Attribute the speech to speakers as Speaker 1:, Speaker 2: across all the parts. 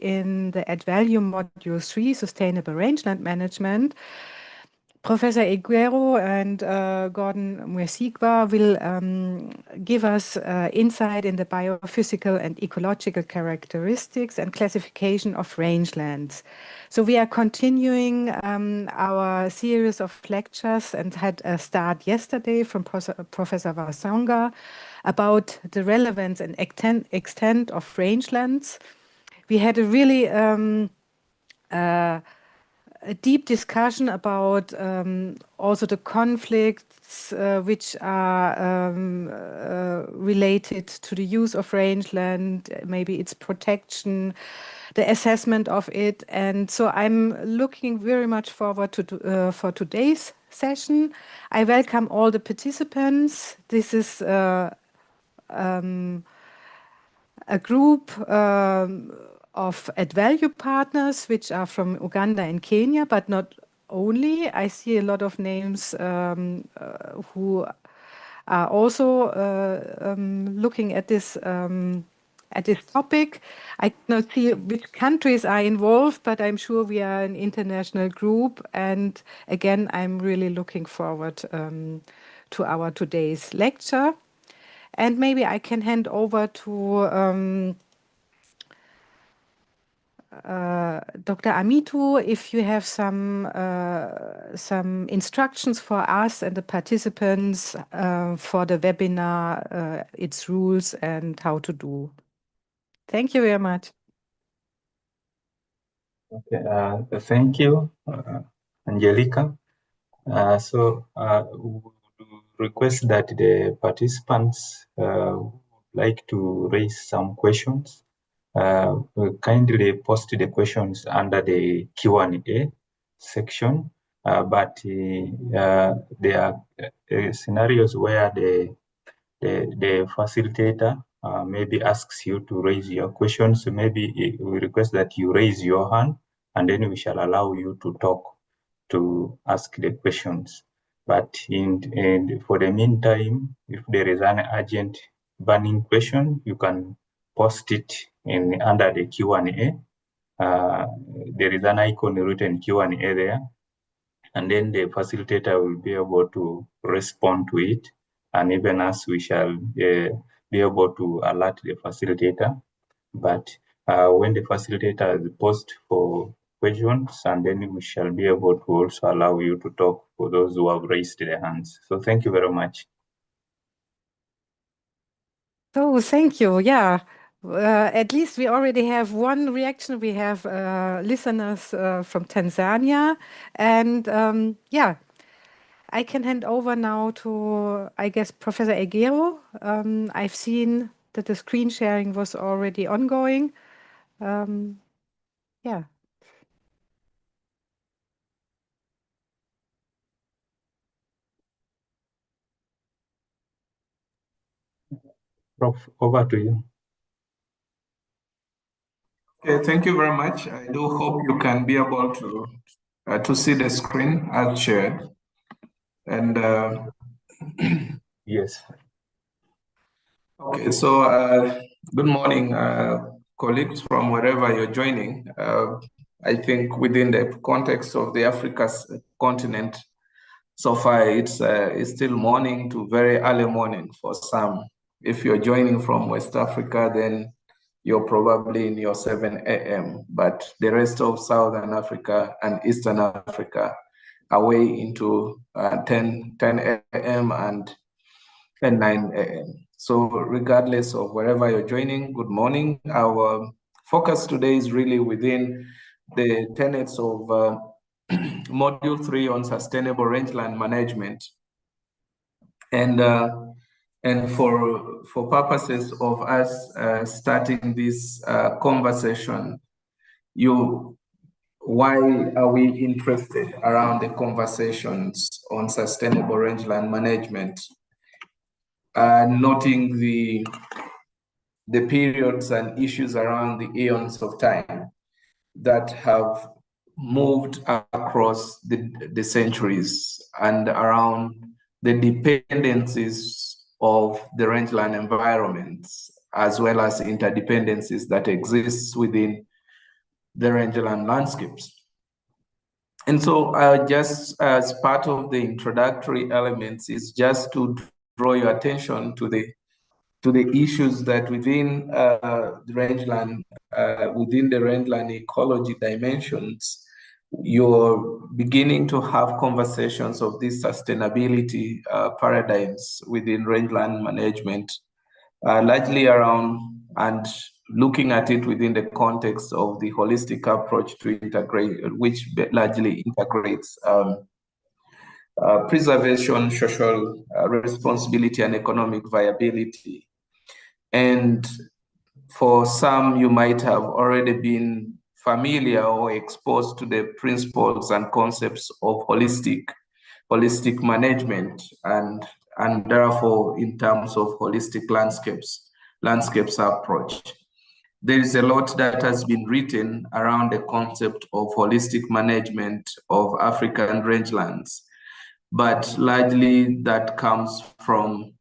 Speaker 1: in the ADVALUE Module 3, Sustainable Rangeland Management. Professor Eguero and Gordon Mwesigwa will give us insight in the biophysical and ecological characteristics and classification of rangelands. So we are continuing our series of lectures and had a start yesterday from Professor Vasonga about the relevance and extent of rangelands. We had a really a deep discussion about also the conflicts which are related to the use of rangeland, maybe its protection, the assessment of it. And so I'm looking very much forward to for today's session. I welcome all the participants. This is a group of ADVALUE partners, which are from Uganda and Kenya, but not only. I see a lot of names who are also looking at this topic. I cannot see which countries are involved, but I'm sure we are an international group. And again, I'm really looking forward to our today's lecture. And maybe I can hand over to Dr. Amitu, if you have some instructions for us and the participants for the webinar, its rules and how to do. Thank you very much.
Speaker 2: Okay, thank you, Angelica. So we request that the participants would like to raise some questions. Kindly post the questions under the Q&A section, but there are scenarios where the facilitator maybe asks you to raise your questions. So maybe we request that you raise your hand, and then we shall allow you to talk to ask the questions. But for the meantime, if there is an urgent burning question, you can post it under the Q&A. There is an icon written Q&A there, and then the facilitator will be able to respond to it, and even as we shall be able to alert the facilitator. But when the facilitator has posted for questions, and then we shall be able to also allow you to talk for those who have raised their hands. So thank you very much.
Speaker 1: So thank you. Yeah. At least we already have one reaction. We have listeners from Tanzania. And yeah, I can hand over now to, I guess, Professor Eguero. I've seen that the screen sharing was already ongoing. Yeah.
Speaker 2: Prof, over to you.
Speaker 3: Okay, thank you very much. I do hope you can be able to see the screen as shared. And
Speaker 2: yes.
Speaker 3: Okay, so good morning, colleagues from wherever you're joining. I think within the context of the Africa's continent, so far it's still morning to very early morning for some. If you're joining from West Africa, then you're probably in your 7 a.m. But the rest of Southern Africa and Eastern Africa are way into 10 a.m. and 9 a.m. So regardless of wherever you're joining, good morning. Our focus today is really within the tenets of Module 3 on sustainable rangeland management. And for purposes of us starting this conversation, why are we interested around the conversations on sustainable rangeland management? Noting the periods and issues around the eons of time that have moved across the centuries and around the dependencies of the rangeland environments, as well as interdependencies that exist within the rangeland landscapes. And so just as part of the introductory elements is just to draw your attention to the issues that within the rangeland, within the rangeland ecology dimensions, you're beginning to have conversations of these sustainability paradigms within rangeland management, largely around and looking at it within the context of the holistic approach to integrate, which largely integrates preservation, social responsibility, and economic viability. And for some, you might have already been familiar or exposed to the principles and concepts of holistic management, and therefore in terms of holistic landscapes approach. There is a lot that has been written around the concept of holistic management of African rangelands, but largely that comes from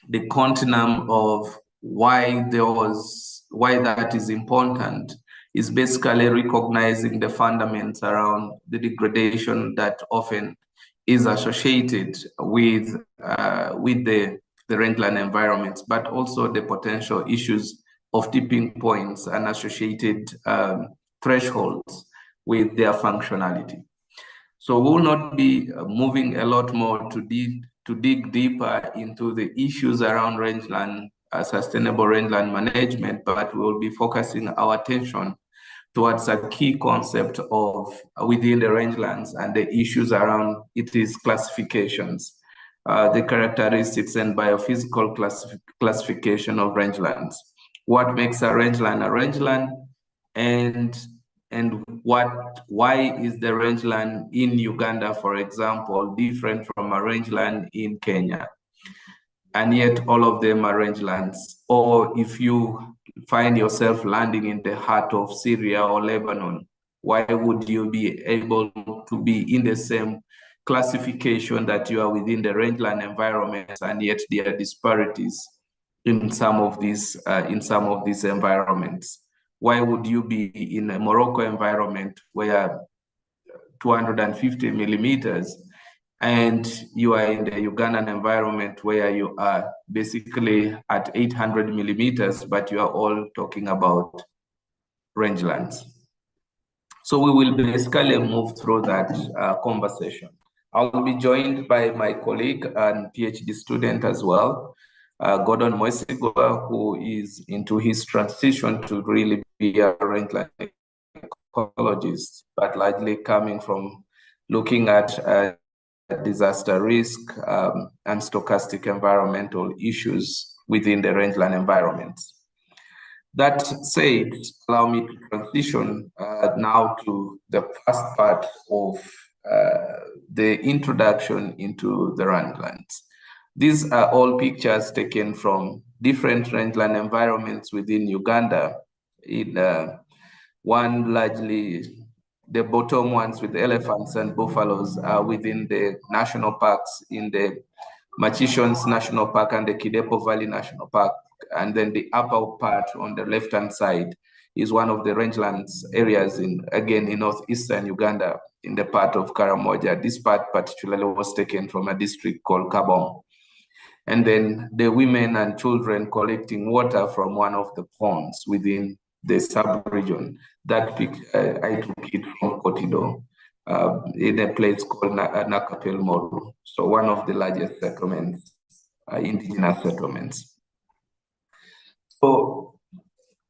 Speaker 3: the continuum of why that is important is basically recognizing the fundamentals around the degradation that often is associated with the rangeland environments, but also the potential issues of tipping points and associated thresholds with their functionality. So we'll not be moving a lot more to dig deeper into the issues around rangeland, sustainable rangeland management, but we will be focusing our attention towards a key concept of within the rangelands and the issues around its classifications, the characteristics and biophysical classification of rangelands. What makes a rangeland, and why is the rangeland in Uganda, for example, different from a rangeland in Kenya? And yet all of them are rangelands. Or if you find yourself landing in the heart of Syria or Lebanon, why would you be able to be in the same classification that you are within the rangeland environments, and yet there are disparities in some of these environments? Why would you be in a Morocco environment where 250 millimeters, and you are in the Ugandan environment where you are basically at 800 millimeters, but you are all talking about rangelands? So we will basically move through that conversation. I'll be joined by my colleague and PhD student as well, Gordon Mwesigwa, who is into his transition to really be a rangeland ecologist, but largely coming from looking at disaster risk and stochastic environmental issues within the rangeland environments. That said, allow me to transition now to the first part of the introduction into the rangelands. These are all pictures taken from different rangeland environments within Uganda. In one, largely the bottom ones with elephants and buffaloes are within the national parks, in the Machishons National Park and the Kidepo Valley National Park. And then the upper part on the left-hand side is one of the rangelands areas in northeastern Uganda, in the part of Karamoja. This part particularly was taken from a district called Kabong. And then the women and children collecting water from one of the ponds within the sub-region. That picture, I took it from Kotido, in a place called Nakapel Moru. So one of the largest settlements, indigenous settlements. So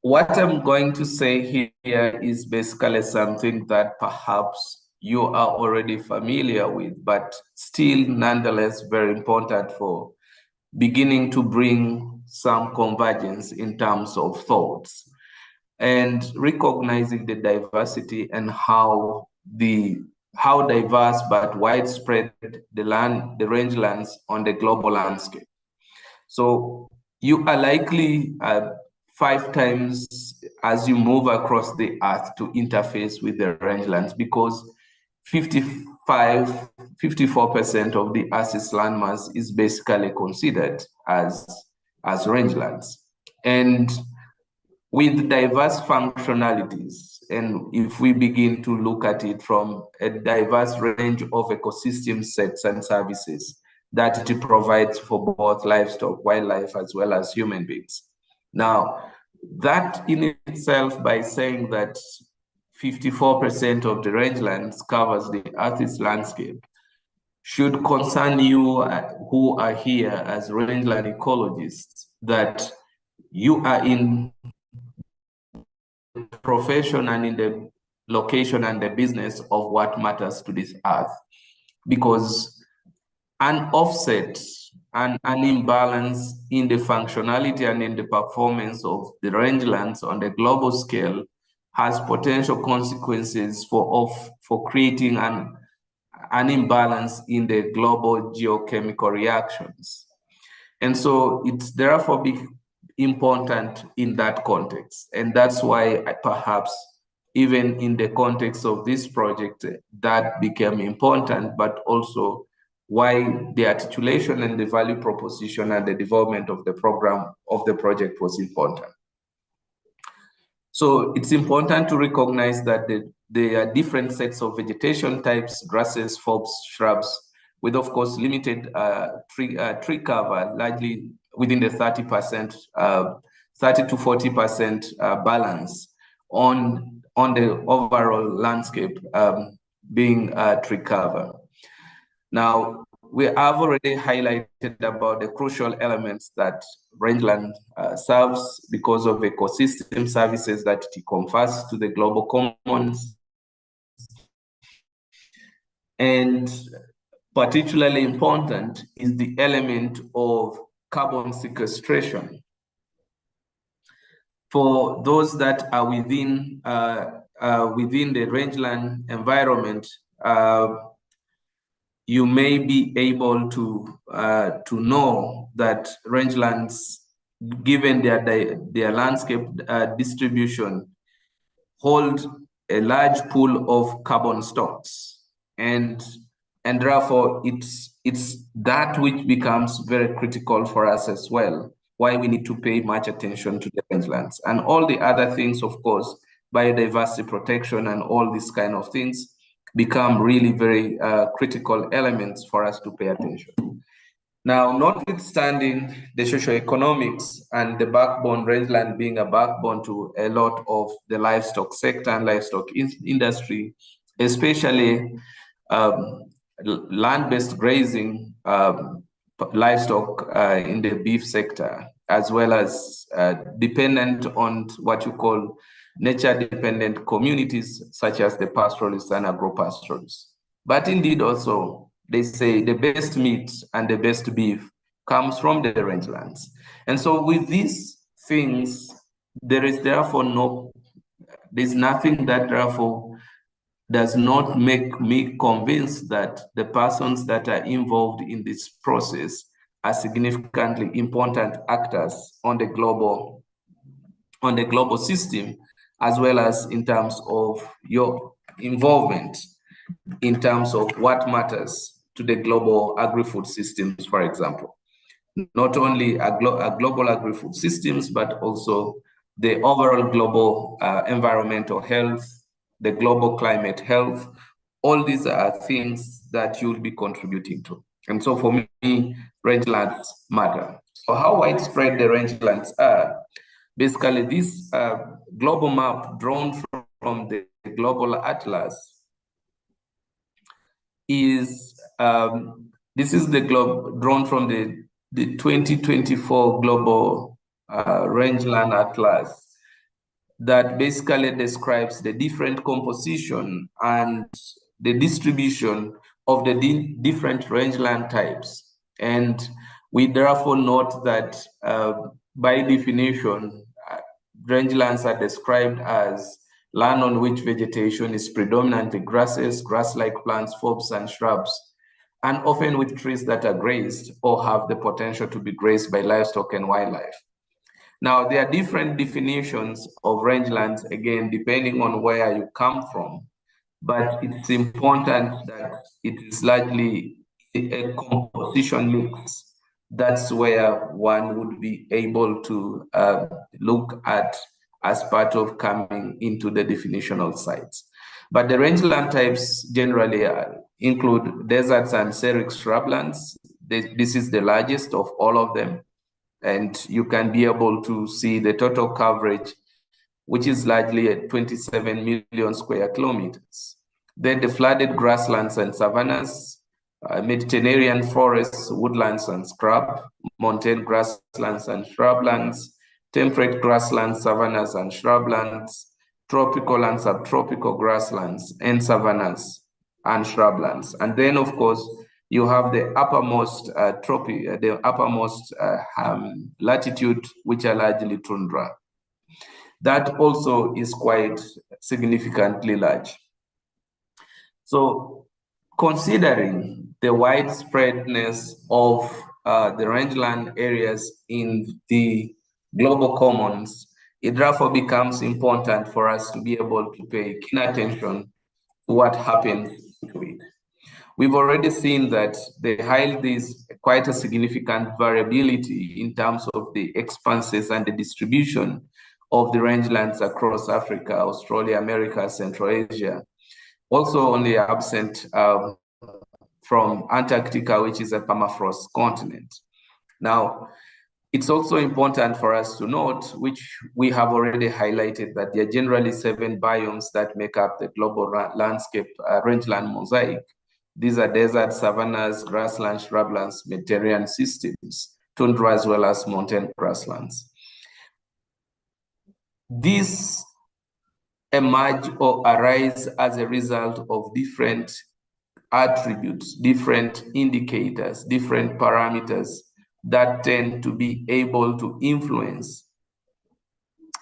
Speaker 3: what I'm going to say here is basically something that perhaps you are already familiar with, but still nonetheless very important for beginning to bring some convergence in terms of thoughts and recognizing the diversity and how diverse but widespread the rangelands on the global landscape. So you are likely 5 times as you move across the earth to interface with the rangelands, because 54% of the Earth's landmass is basically considered as rangelands. And with diverse functionalities. And if we begin to look at it from a diverse range of ecosystem sets and services that it provides for both livestock, wildlife, as well as human beings. Now, that in itself, by saying that 54% of the rangelands covers the Earth's landscape, should concern you who are here as rangeland ecologists, that you are in the profession and in the location and the business of what matters to this earth. Because an offset and an imbalance in the functionality and in the performance of the rangelands on the global scale has potential consequences for creating an imbalance in the global geochemical reactions. And so it's therefore important in that context. And that's why perhaps even in the context of this project, that became important, but also why the articulation and the value proposition and the development of the program of the project was important. So it's important to recognize that there are different sets of vegetation types, grasses, forbs, shrubs, with of course limited tree cover, largely within the 30%, 30 to 40% balance on the overall landscape being tree cover. Now, we have already highlighted about the crucial elements that rangeland serves because of ecosystem services that it confers to the global commons. And particularly important is the element of carbon sequestration. For those that are within the rangeland environment, you may be able to know that rangelands, given their landscape distribution, hold a large pool of carbon stocks, and therefore it's that which becomes very critical for us as well, why we need to pay much attention to the rangelands. And all the other things, of course, biodiversity protection and all these kind of things become really very critical elements for us to pay attention. Now, notwithstanding the socioeconomics and the backbone, rangeland being a backbone to a lot of the livestock sector and livestock industry, especially land-based grazing livestock in the beef sector, as well as dependent on what you call nature-dependent communities, such as the pastoralists and agro-pastoralists. But indeed also, they say the best meat and the best beef comes from the rangelands. And so with these things, there is therefore there's nothing that therefore does not make me convinced that the persons that are involved in this process are significantly important actors on the global system, as well as in terms of your involvement in terms of what matters to the global agri-food systems, for example. Not only global agri-food systems, but also the overall global environmental health, the global climate health. All these are things that you'll be contributing to. And so for me, rangelands matter. So how widespread the rangelands are? Basically, this global map drawn from the global atlas is, this is the globe drawn from the 2024 global rangeland atlas that basically describes the different composition and the distribution of the different rangeland types. And we therefore note that by definition, rangelands are described as land on which vegetation is predominantly grasses, grass-like plants, forbs, and shrubs, and often with trees that are grazed or have the potential to be grazed by livestock and wildlife. Now, there are different definitions of rangelands, again, depending on where you come from, but it's important that it is largely a composition mix. That's where one would be able to look at as part of coming into the definitional sites. But the rangeland types generally include deserts and xeric shrublands. This is the largest of all of them. And you can be able to see the total coverage, which is largely at 27 million square kilometers. Then the flooded grasslands and savannas, Mediterranean forests, woodlands and scrub, montane grasslands and shrublands, temperate grasslands, savannas and shrublands, tropical and subtropical grasslands and savannas and shrublands. And then, of course, you have the uppermost latitude, which are largely tundra. That also is quite significantly large. So, considering the widespreadness of the rangeland areas in the global commons, it therefore becomes important for us to be able to pay keen attention to what happens to it. We've already seen that there is quite a significant variability in terms of the expanses and the distribution of the rangelands across Africa, Australia, America, Central Asia. Also only absent from Antarctica, which is a permafrost continent. Now, it's also important for us to note, which we have already highlighted, that there are generally 7 biomes that make up the global landscape rangeland mosaic. These are deserts, savannas, grasslands, shrublands, Mediterranean systems, tundra, as well as mountain grasslands. These emerge or arise as a result of different attributes, different indicators, different parameters that tend to be able to influence,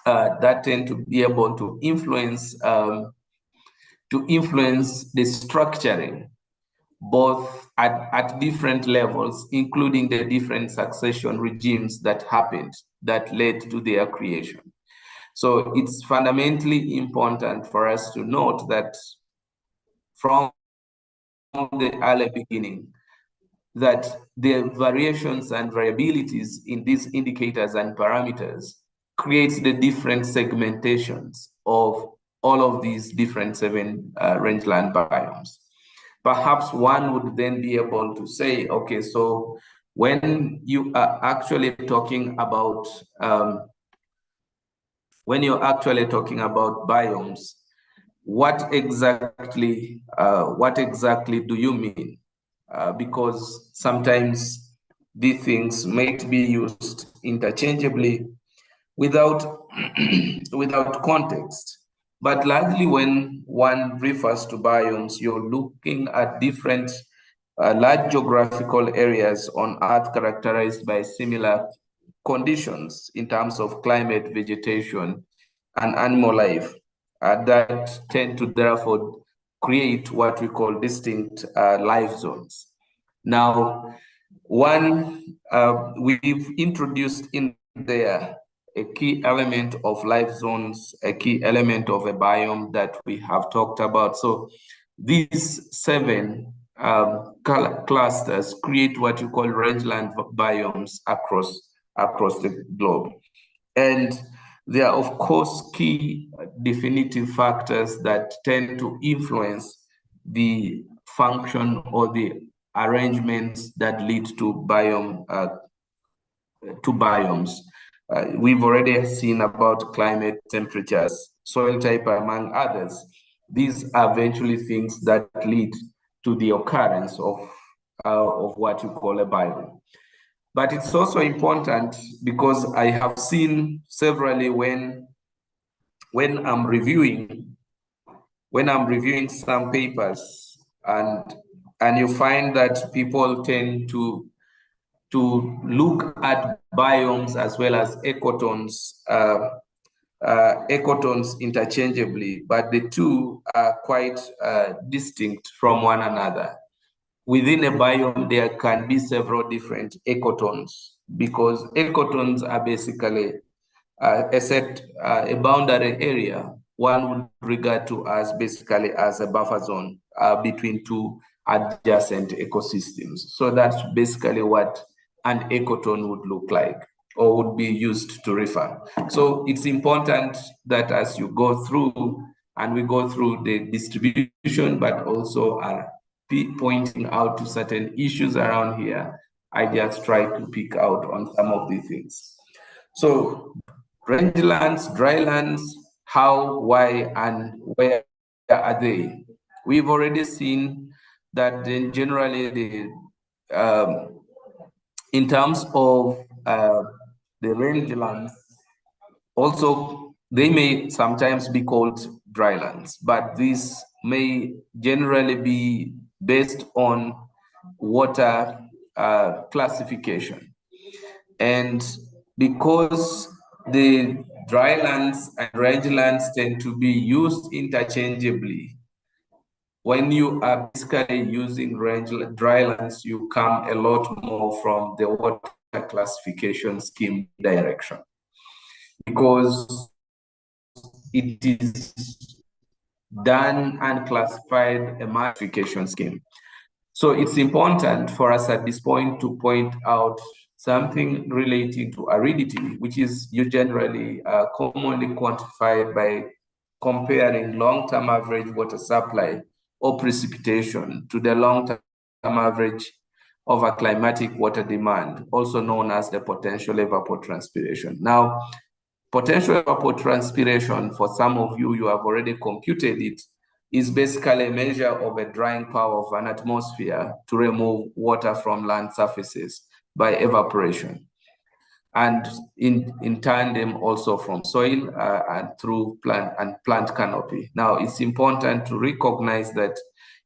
Speaker 3: the structuring, both at different levels, including the different succession regimes that happened that led to their creation. So it's fundamentally important for us to note that from the early beginning, that the variations and variabilities in these indicators and parameters creates the different segmentations of all of these different 7 rangeland biomes. Perhaps one would then be able to say, okay, so when you are actually talking about biomes, what exactly do you mean? Because sometimes these things might be used interchangeably without context. But largely when one refers to biomes, you're looking at different large geographical areas on Earth characterized by similar conditions in terms of climate, vegetation, and animal life that tend to therefore create what we call distinct life zones. Now, we've introduced in there a key element of life zones, a key element of a biome that we have talked about. So these 7 clusters create what you call rangeland biomes across the globe. And there are, of course, key definitive factors that tend to influence the function or the arrangements that lead to biomes. We've already seen about climate, temperatures, soil type, among others. These are eventually things that lead to the occurrence of what you call a biome. But it's also important because I have seen severally when I'm reviewing some papers, and you find that people tend to look at biomes as well as ecotones interchangeably, but the two are quite distinct from one another. Within a biome, there can be several different ecotones, because ecotones are basically a boundary area one would regard to as basically as a buffer zone between 2 adjacent ecosystems. So that's basically what an ecotone would look like. or would be used to refer. So it's important that as you go through, and we go through the distribution, but also are pointing out to certain issues around here, I just try to pick out on some of the things. So rangelands, drylands, how, why, and where are they? We've already seen that generally in terms of the rangelands, also they may sometimes be called drylands, but these may generally be based on water classification. And because the drylands and rangelands tend to be used interchangeably, when you are basically using drylands, you come a lot more from the water classification scheme direction, because it is done and classified a classification scheme. So it's important for us at this point to point out something relating to aridity, which is generally commonly quantified by comparing long-term average water supply or precipitation to the long-term average of a climatic water demand, also known as the potential evapotranspiration. Now, potential evapotranspiration, for some of you, you have already computed it, is basically a measure of a drying power of an atmosphere to remove water from land surfaces by evaporation, and in tandem also from soil and through plant canopy. Now, it's important to recognize that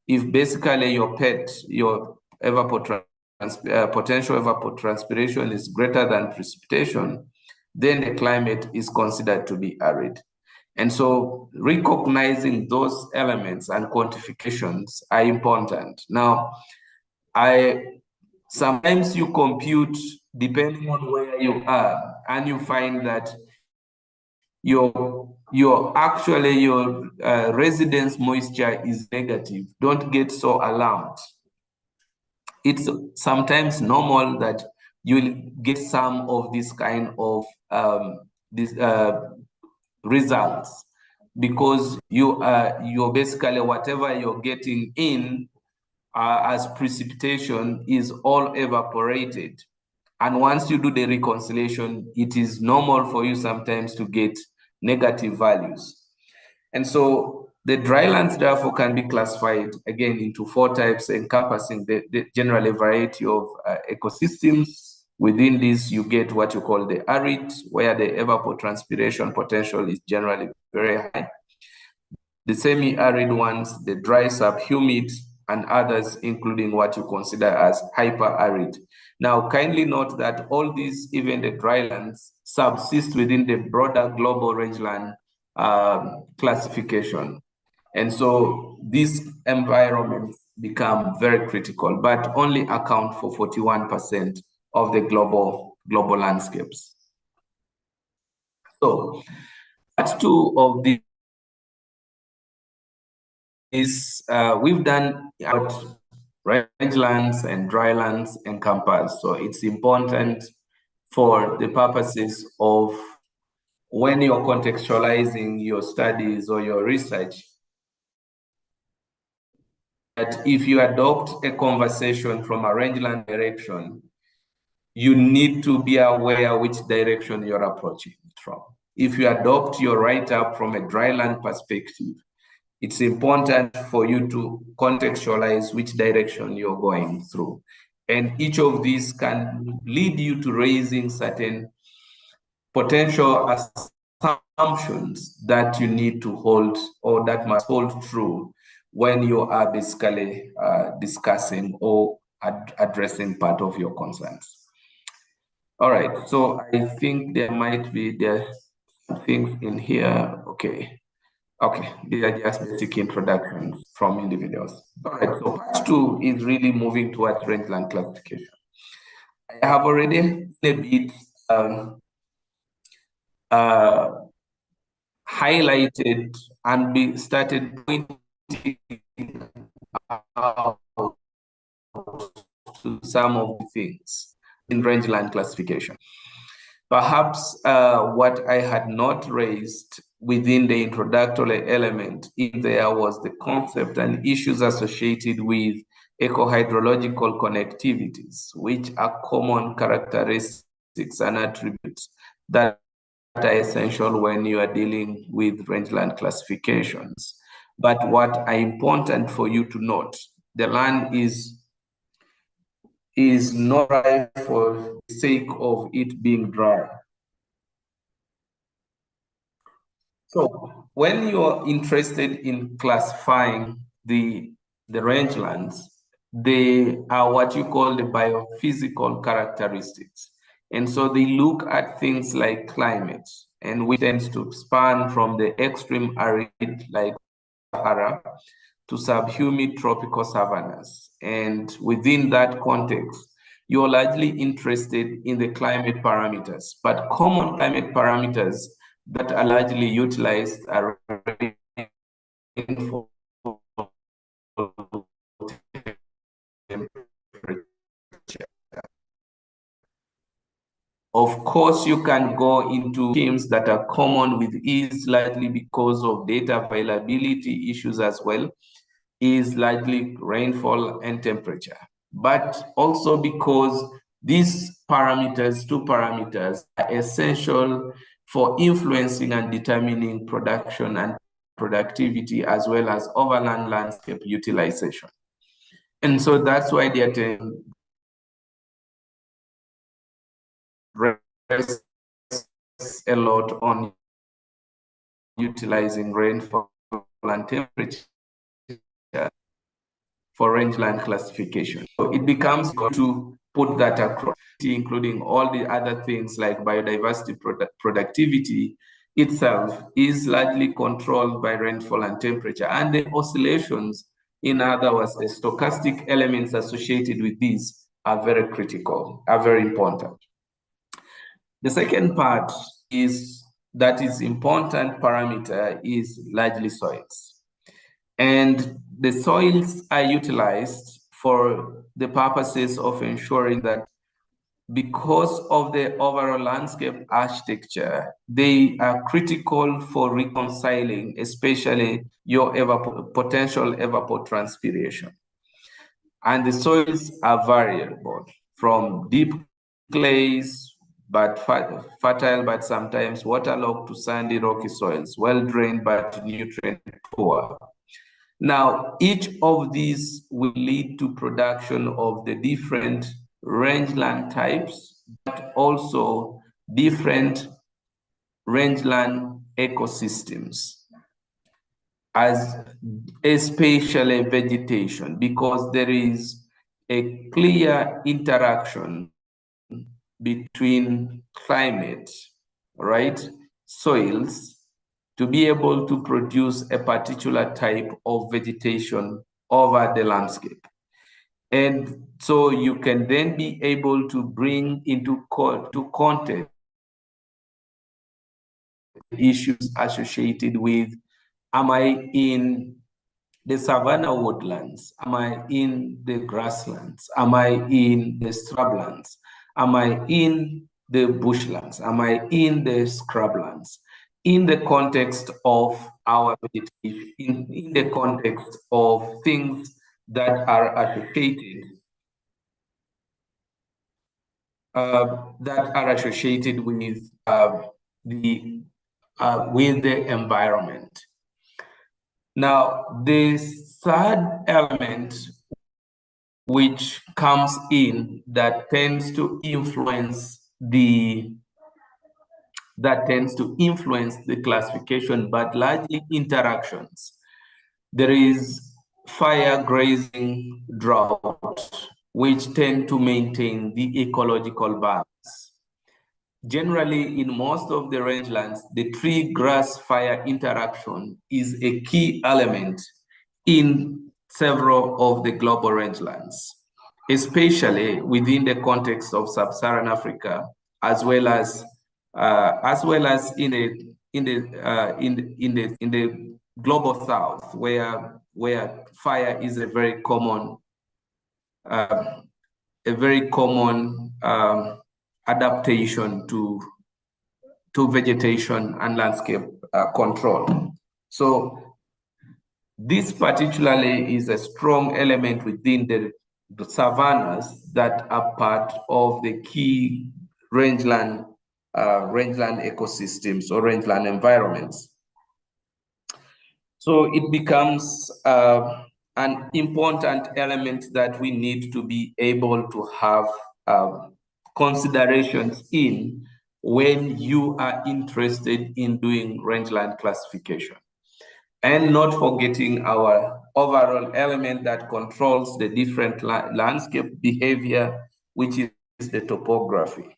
Speaker 3: if basically your potential evapotranspiration is greater than precipitation, then the climate is considered to be arid. And so recognizing those elements and quantifications are important. Now, sometimes you compute depending on where you are, and you find that your residence moisture is negative. Don't get so alarmed. It's sometimes normal that you'll get some of this kind of results, because you're basically, whatever you're getting in as precipitation is all evaporated. And once you do the reconciliation, it is normal for you sometimes to get negative values. And so the drylands therefore can be classified again into 4 types, encompassing the general variety of ecosystems. Within this, you get what you call the arid, where the evapotranspiration potential is generally very high. The semi-arid ones, the dry subhumid, and others, including what you consider as hyper-arid. Now, kindly note that all these, even the drylands, subsist within the broader global rangeland classification. And so these environments become very critical, but only account for 41% of the global landscapes. So part 2 of this is we've done what rangelands and drylands encompass. So it's important for the purposes of when you're contextualizing your studies or your research, that if you adopt a conversation from a rangeland direction, you need to be aware which direction you're approaching it from. If you adopt your write-up from a dryland perspective, it's important for you to contextualize which direction you're going through. And each of these can lead you to raising certain potential assumptions that you need to hold, or that must hold true when you are basically discussing or addressing part of your concerns. All right, so I think there's some things in here. Okay, these are just basic introductions from individuals. All right, so part 2 is really moving towards rangeland classification. I have already a bit highlighted and started pointing out to some of the things in rangeland classification. Perhaps what I had not raised within the introductory element in there was the concept and issues associated with eco-hydrological connectivities, which are common characteristics and attributes that are essential when you are dealing with rangeland classifications. But what are important for you to note, the land is not dry for the sake of it being dry. So when you're interested in classifying the rangelands, they are what you call the biophysical characteristics. And so they look at things like climate, and which tends to span from the extreme arid like Sahara to subhumid tropical savannas. And within that context, you're largely interested in the climate parameters, but common climate parameters that are largely utilized are rainfall, temperature. Of course, you can go into schemes that are common with ease, largely because of data availability issues as well, is largely rainfall and temperature. But also because these parameters, two parameters, are essential for influencing and determining production and productivity, as well as overland landscape utilization. And so that's why they are rests a lot on utilizing rainfall and temperature for rangeland classification. So it becomes good to put that across, including all the other things like biodiversity productivity itself is largely controlled by rainfall and temperature. And the oscillations, in other words, the stochastic elements associated with these are very critical, are very important. The second part is that is important parameter is largely soils. And the soils are utilized for the purposes of ensuring that because of the overall landscape architecture, they are critical for reconciling, especially your potential evapotranspiration. And the soils are variable from deep clays, but fertile, but sometimes waterlogged, to sandy, rocky soils, well-drained, but nutrient poor. Now, each of these will lead to production of the different rangeland types, but also different rangeland ecosystems, as especially vegetation, because there is a clear interaction between climate, right, soils, to be able to produce a particular type of vegetation over the landscape. And so you can then be able to bring into context issues associated with, am I in the savanna woodlands? Am I in the grasslands? Am I in the scrublands? Am I in the bushlands? Am I in the scrublands? In the context of our vegetation, in the context of things that are associated with the environment. Now, the third element which comes in that tends to influence the classification, but largely interactions. There is fire, grazing, drought, which tend to maintain the ecological balance. Generally, in most of the rangelands, the tree-grass-fire interaction is a key element in several of the global rangelands, especially within the context of sub-Saharan Africa, as well as in the global south, where fire is a very common adaptation to to vegetation and landscape control. So this particularly is a strong element within the savannas that are part of the key rangeland ecosystems or rangeland environments. So it becomes an important element that we need to be able to have considerations in when you are interested in doing rangeland classification. And not forgetting our overall element that controls the different landscape behavior, which is the topography.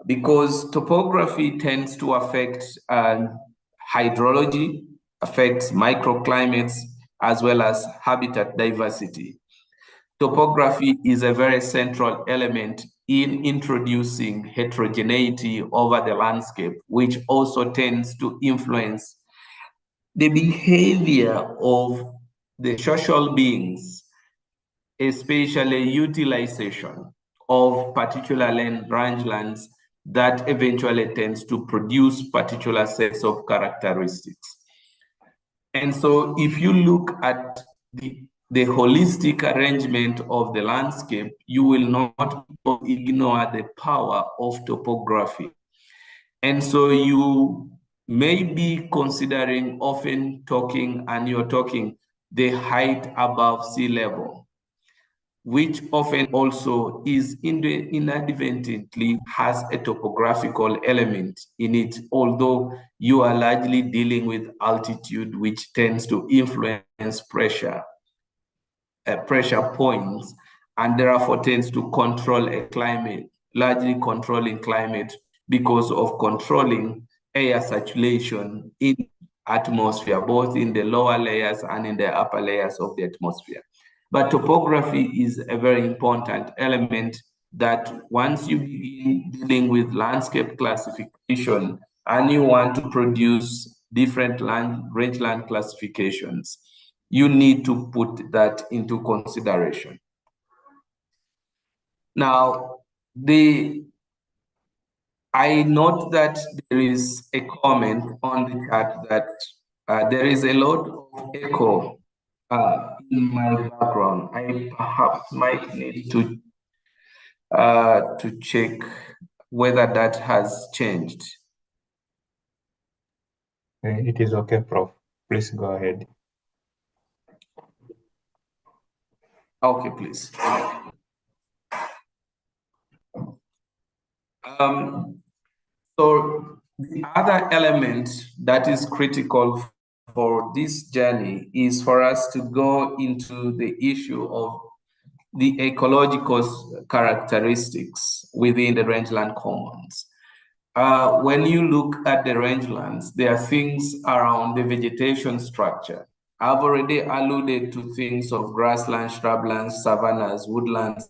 Speaker 3: Because topography tends to affect hydrology, affects microclimates, as well as habitat diversity. Topography is a very central element in introducing heterogeneity over the landscape, which also tends to influence the behavior of the social beings, especially utilization of particular rangelands that eventually tends to produce particular sets of characteristics. And so if you look at the holistic arrangement of the landscape, you will not ignore the power of topography. And so you may be considering often talking, and you're talking the height above sea level, which often also is inadvertently has a topographical element in it, although you are largely dealing with altitude, which tends to influence pressure points, and therefore tends to control a climate, largely controlling climate because of controlling air circulation in atmosphere, both in the lower layers and in the upper layers of the atmosphere. But topography is a very important element that once you begin dealing with landscape classification and you want to produce different rangeland classifications, you need to put that into consideration. Now, I note that there is a comment on the chat that there is a lot of echo in my background. I perhaps might need to check whether that has changed.
Speaker 2: It is okay, Prof. Please go ahead.
Speaker 3: Okay, please. So the other element that is critical for this journey is for us to go into the issue of the ecological characteristics within the rangeland commons. When you look at the rangelands, there are things around the vegetation structure. I've already alluded to things of grasslands, shrublands, savannas, woodlands.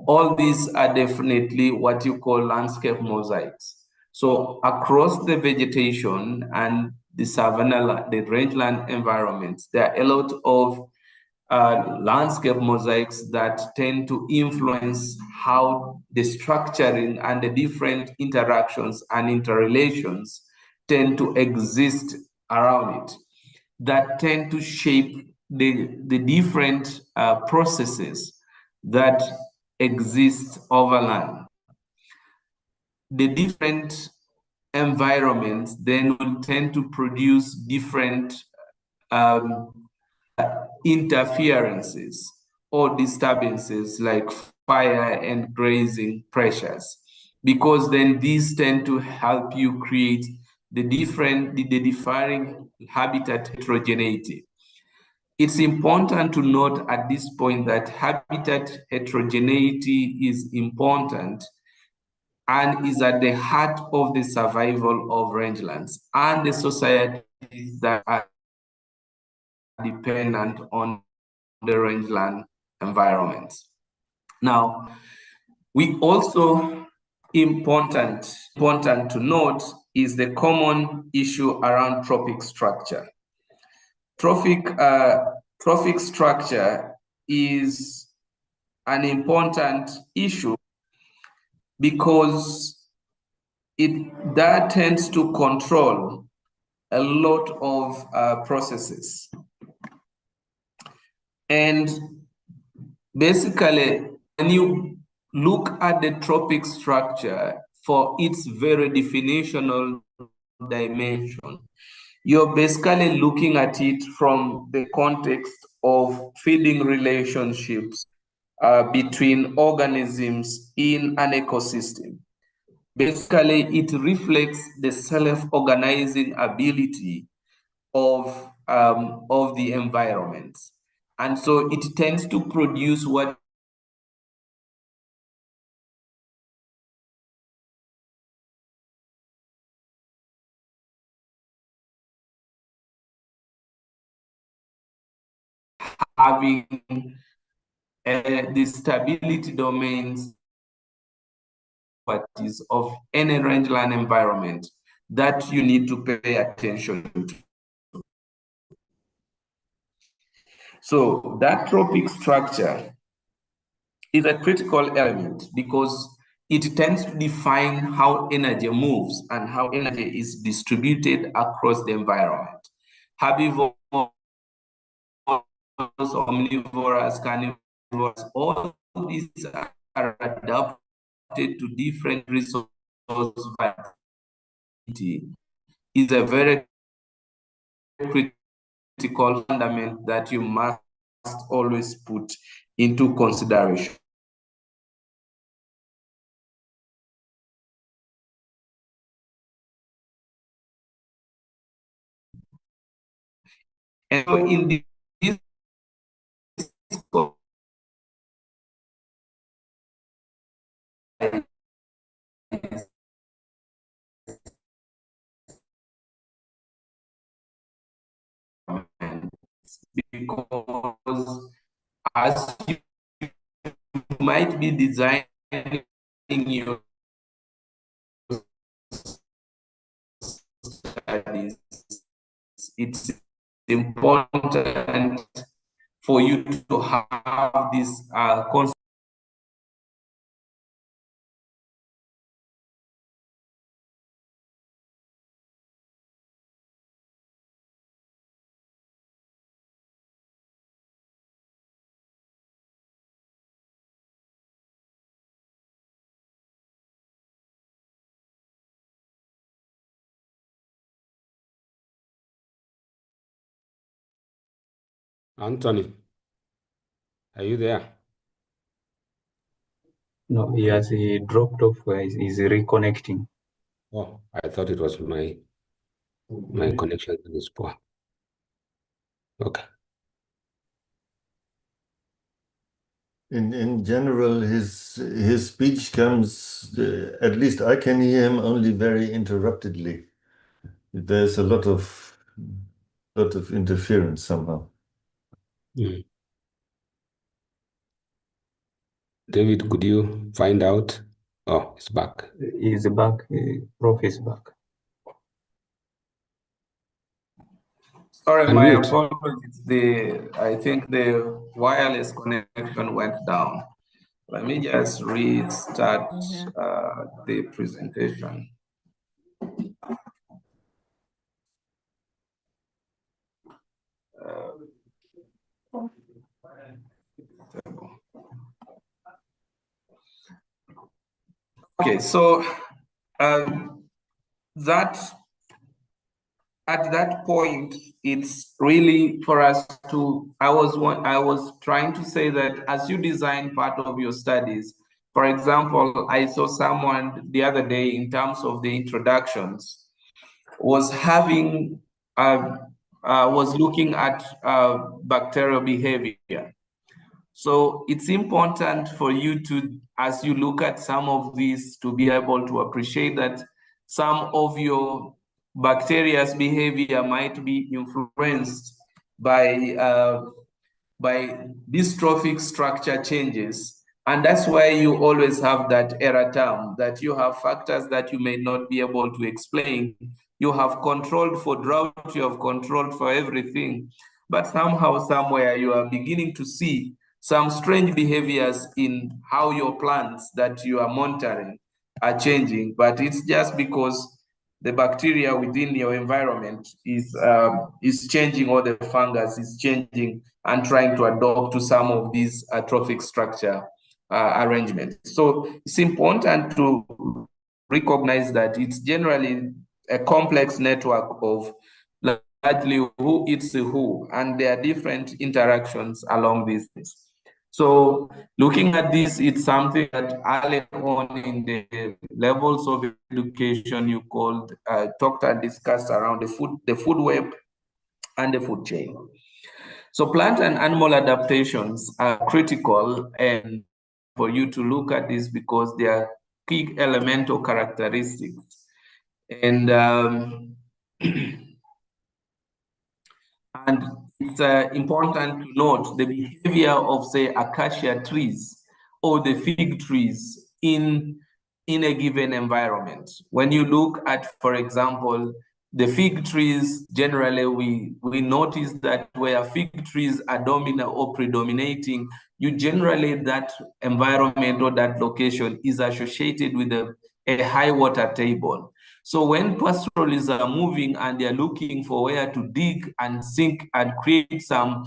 Speaker 3: All these are definitely what you call landscape mosaics. So across the vegetation and the savanna, the rangeland environments, there are a lot of landscape mosaics that tend to influence how the structuring and the different interactions and interrelations tend to exist around it, that tend to shape the different processes that exist over land. The different environments then will tend to produce different interferences or disturbances like fire and grazing pressures, because then these tend to help you create the differing habitat heterogeneity. It's important to note at this point that habitat heterogeneity is important and is at the heart of the survival of rangelands and the societies that are dependent on the rangeland environments. Now, we also important to note is the common issue around trophic structure. Trophic structure is an important issue because that tends to control a lot of processes. And basically, when you look at the trophic structure for its very definitional dimension, you're basically looking at it from the context of feeding relationships between organisms in an ecosystem. Basically, it reflects the self-organizing ability of the environment. And so it tends to produce what having the stability domains of any rangeland environment that you need to pay attention to. So that trophic structure is a critical element because it tends to define how energy moves and how energy is distributed across the environment. Herbivores, omnivores, carnivores, all these are adapted to different resource variety. Is a very critical fundament that you must always put into consideration. And so in this because as you might be designing your studies, it's important for you to have this concept.
Speaker 4: Anthony, are you there?
Speaker 2: No, he dropped off. He's reconnecting.
Speaker 4: Oh, I thought it was my connection is poor. Okay.
Speaker 5: In general, his speech comes, at least I can hear him only very interruptedly. There's a lot of interference somehow.
Speaker 4: Mm. David, could you find out? Oh, it's back.
Speaker 2: He's back. Prof is back.
Speaker 3: Sorry, my
Speaker 4: Unmute.
Speaker 3: apologies. I think the wireless connection went down. Let me just restart the presentation. Okay, so at that point, it's really for us to, I was trying to say that as you design part of your studies, for example, I saw someone the other day in terms of the introductions, was having, was looking at bacterial behavior. So it's important for you to, as you look at some of these, to be able to appreciate that some of your bacteria's behavior might be influenced by dystrophic structure changes. And that's why you always have that error term, that you have factors that you may not be able to explain. You have controlled for drought, you have controlled for everything. But somehow, somewhere, you are beginning to see some strange behaviors in how your plants that you are monitoring are changing, but it's just because the bacteria within your environment is changing, or the fungus is changing and trying to adopt to some of these trophic structure arrangements. So it's important to recognize that it's generally a complex network of largely who eats who, and there are different interactions along these things. So looking at this, it's something that early on in the levels of education you talked and discussed around the food web and the food chain. So plant and animal adaptations are critical, and for you to look at this because they are key elemental characteristics. And and it's important to note the behavior of, say, acacia trees or the fig trees in a given environment. When you look at, for example, the fig trees, generally we notice that where fig trees are dominant or predominating, that environment or that location is associated with a high water table. So when pastoralists are moving and they're looking for where to dig and sink and create some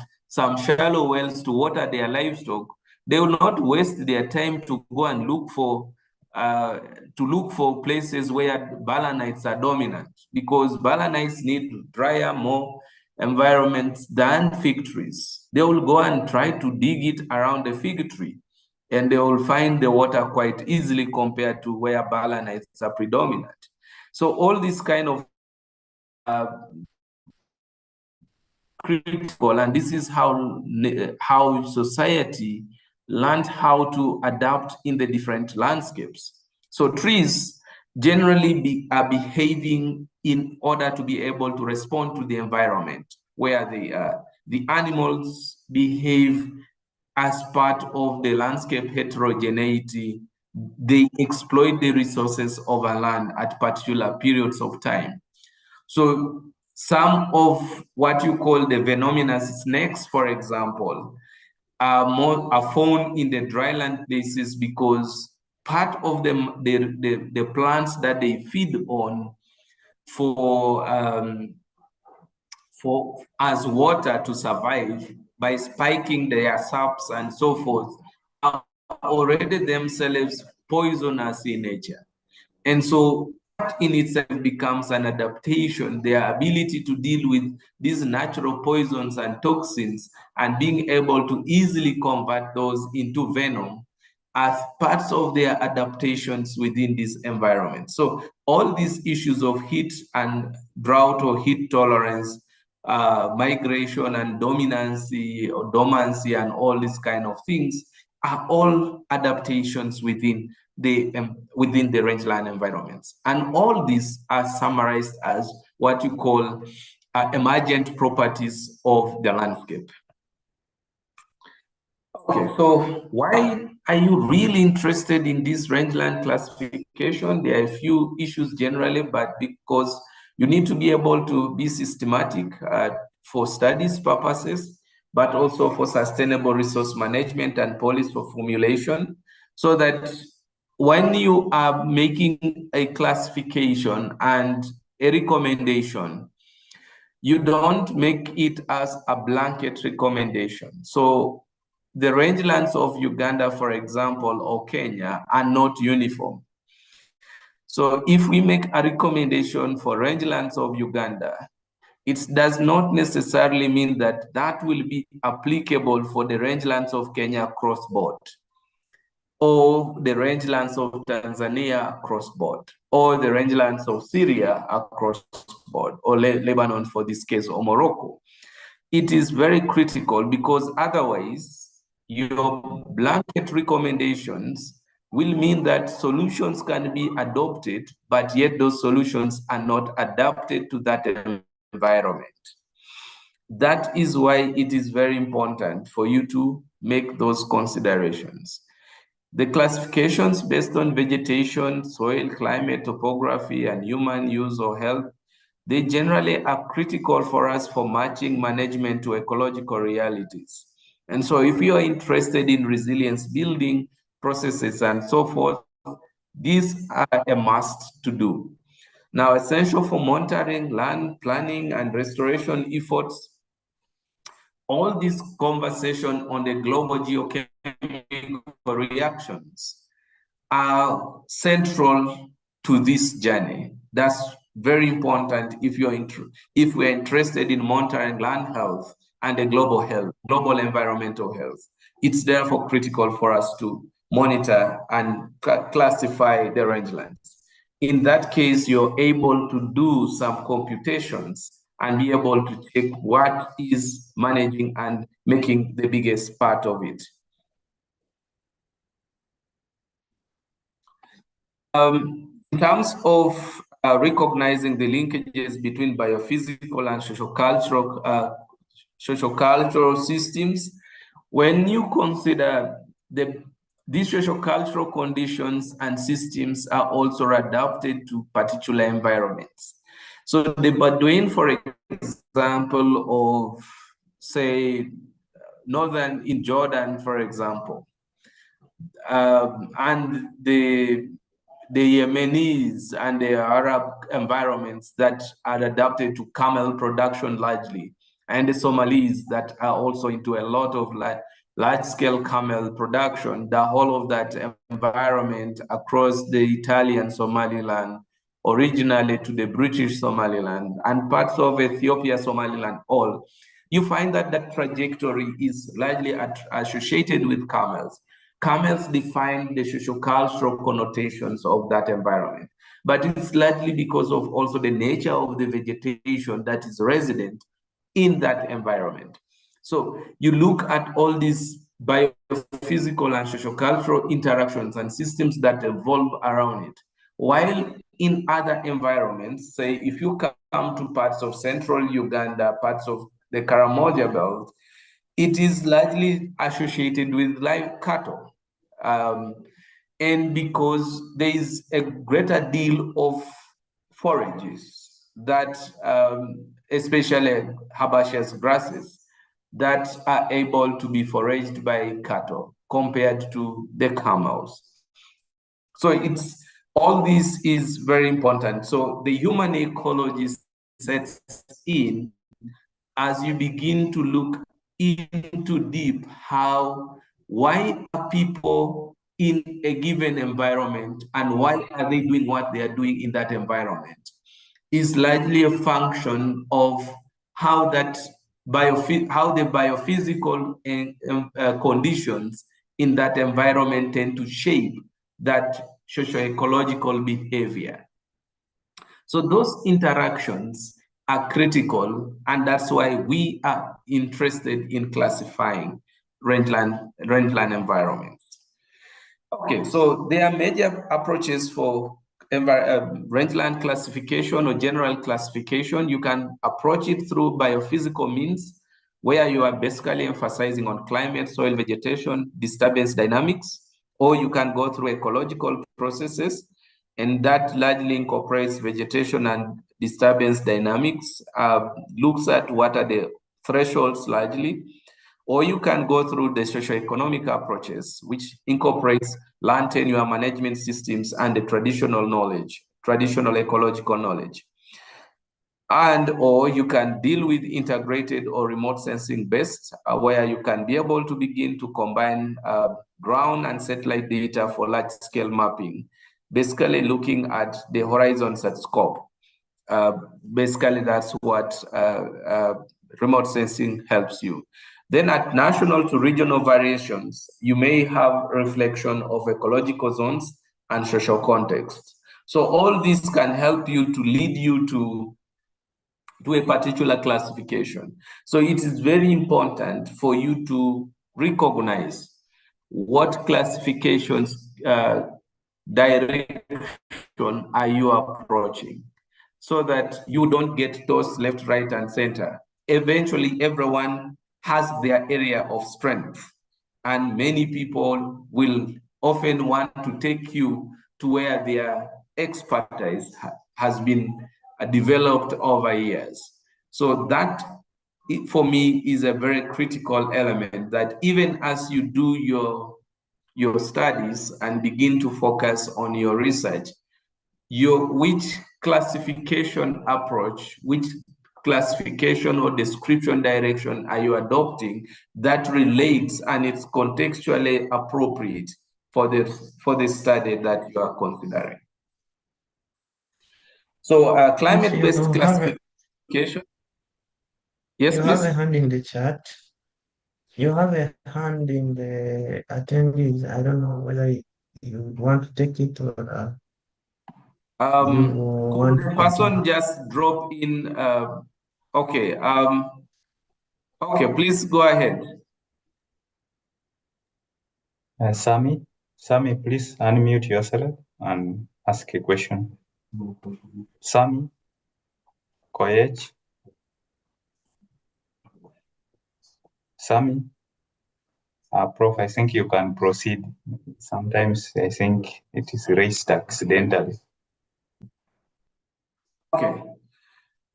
Speaker 3: shallow wells to water their livestock, they will not waste their time to go and look for places where balanites are dominant, because balanites need drier, more environments than fig trees. They will go and try to dig it around the fig tree, and they will find the water quite easily compared to where balanites are predominant. So all this kind of critical, and this is how society learned how to adapt in the different landscapes. So trees generally are behaving in order to be able to respond to the environment, where the animals behave as part of the landscape heterogeneity. They exploit the resources of a land at particular periods of time. So some of what you call the venomous snakes, for example, are found in the dryland places because part of them, the plants that they feed on for as water to survive by spiking their saps and so forth, are already themselves poisonous in nature. And so that in itself becomes an adaptation, their ability to deal with these natural poisons and toxins and being able to easily convert those into venom as parts of their adaptations within this environment. So all these issues of heat and drought or heat tolerance, migration and dominancy or dormancy and all these kind of things are all adaptations within the rangeland environments. And all these are summarized as what you call emergent properties of the landscape. Okay, so why are you really interested in this rangeland classification? There are a few issues generally, but because you need to be able to be systematic for studies purposes, but also for sustainable resource management and policy formulation, so that when you are making a classification and a recommendation, you don't make it as a blanket recommendation. So the rangelands of Uganda, for example, or Kenya are not uniform. So if we make a recommendation for rangelands of Uganda, it does not necessarily mean that that will be applicable for the rangelands of Kenya across board, or the rangelands of Tanzania across board, or the rangelands of Syria across board, or Lebanon for this case, or Morocco. It is very critical, because otherwise your blanket recommendations will mean that solutions can be adopted, but yet those solutions are not adapted to that environment. That is why it is very important for you to make those considerations. The classifications based on vegetation, soil, climate, topography, and human use or health, they generally are critical for us for matching management to ecological realities. And so if you are interested in resilience building processes and so forth, These are a must to do. Now, essential for monitoring land planning and restoration efforts. All this conversation on the global geochemical reactions are central to this journey. That's very important if we're interested in monitoring land health and the global health, global environmental health. It's therefore critical for us to monitor and classify the rangelands. In that case, you're able to do some computations and be able to check what is managing and making the biggest part of it. In terms of recognizing the linkages between biophysical and sociocultural systems, when you consider these sociocultural conditions and systems are also adapted to particular environments. So the Bedouin, for example, of say northern in Jordan, for example, and the Yemenis and the Arab environments that are adapted to camel production largely, and the Somalis that are also into a lot of large-scale camel production, the whole of that environment across the Italian Somaliland, originally to the British Somaliland, and parts of Ethiopia, Somaliland, all, you find that that trajectory is largely associated with camels. Camels define the sociocultural connotations of that environment, but it's largely because of also the nature of the vegetation that is resident in that environment. So you look at all these biophysical and sociocultural interactions and systems that evolve around it. While in other environments, say if you come to parts of central Uganda, parts of the Karamoja Belt, it is largely associated with live cattle. And because there is a greater deal of forages that, especially herbaceous grasses, that are able to be foraged by cattle compared to the camels. So it's all this is very important. So the human ecology sets in as you begin to look into deep why are people in a given environment and why are they doing what they are doing in that environment is largely a function of how the biophysical conditions in that environment tend to shape that socio-ecological behavior. So those interactions are critical, and that's why we are interested in classifying rangeland environments. Okay, so there are major approaches for rangeland classification or general classification. You can approach it through biophysical means, where you are basically emphasizing on climate, soil, vegetation, disturbance dynamics, or you can go through ecological processes, and that largely incorporates vegetation and disturbance dynamics, looks at what are the thresholds largely, or you can go through the socioeconomic approaches, which incorporates land tenure management systems and the traditional ecological knowledge. Or you can deal with integrated or remote sensing based, where you can be able to begin to combine ground and satellite data for large scale mapping, basically looking at the horizons at scope. Basically, that's what remote sensing helps you. Then at national to regional variations, you may have reflection of ecological zones and social context. So all this can help you to lead you to a particular classification. So it is very important for you to recognize what classifications direction are you approaching, so that you don't get those left, right, and center. Eventually, everyone has their area of strength, and many people will often want to take you to where their expertise has been developed over years. So that, for me, is a very critical element, that even as you do your your studies and begin to focus on your research, which classification approach, which classification or description direction are you adopting that relates and it's contextually appropriate for the study that you are considering. So climate-based classification. Yes,
Speaker 6: you
Speaker 3: please.
Speaker 6: have a hand in the chat. You have a hand in the attendees. I don't know whether you want to take it or
Speaker 3: could the person just drop in? Okay. Okay, please go ahead.
Speaker 2: Sami, please unmute yourself and ask a question. Sami, Koech. Sami, Prof, I think you can proceed. Sometimes I think it is raised accidentally.
Speaker 3: Okay.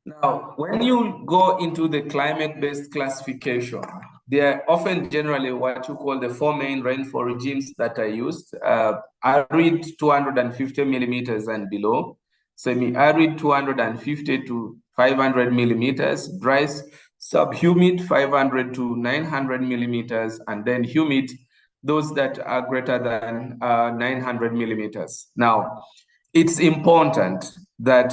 Speaker 3: Now, when you go into the climate-based classification, there are often generally what you call the 4 main rainfall regimes that are used. Arid 250 millimeters and below, semi-arid 250 to 500 millimeters, dry subhumid 500 to 900 millimeters, and then humid, those that are greater than 900 millimeters. Now, it's important that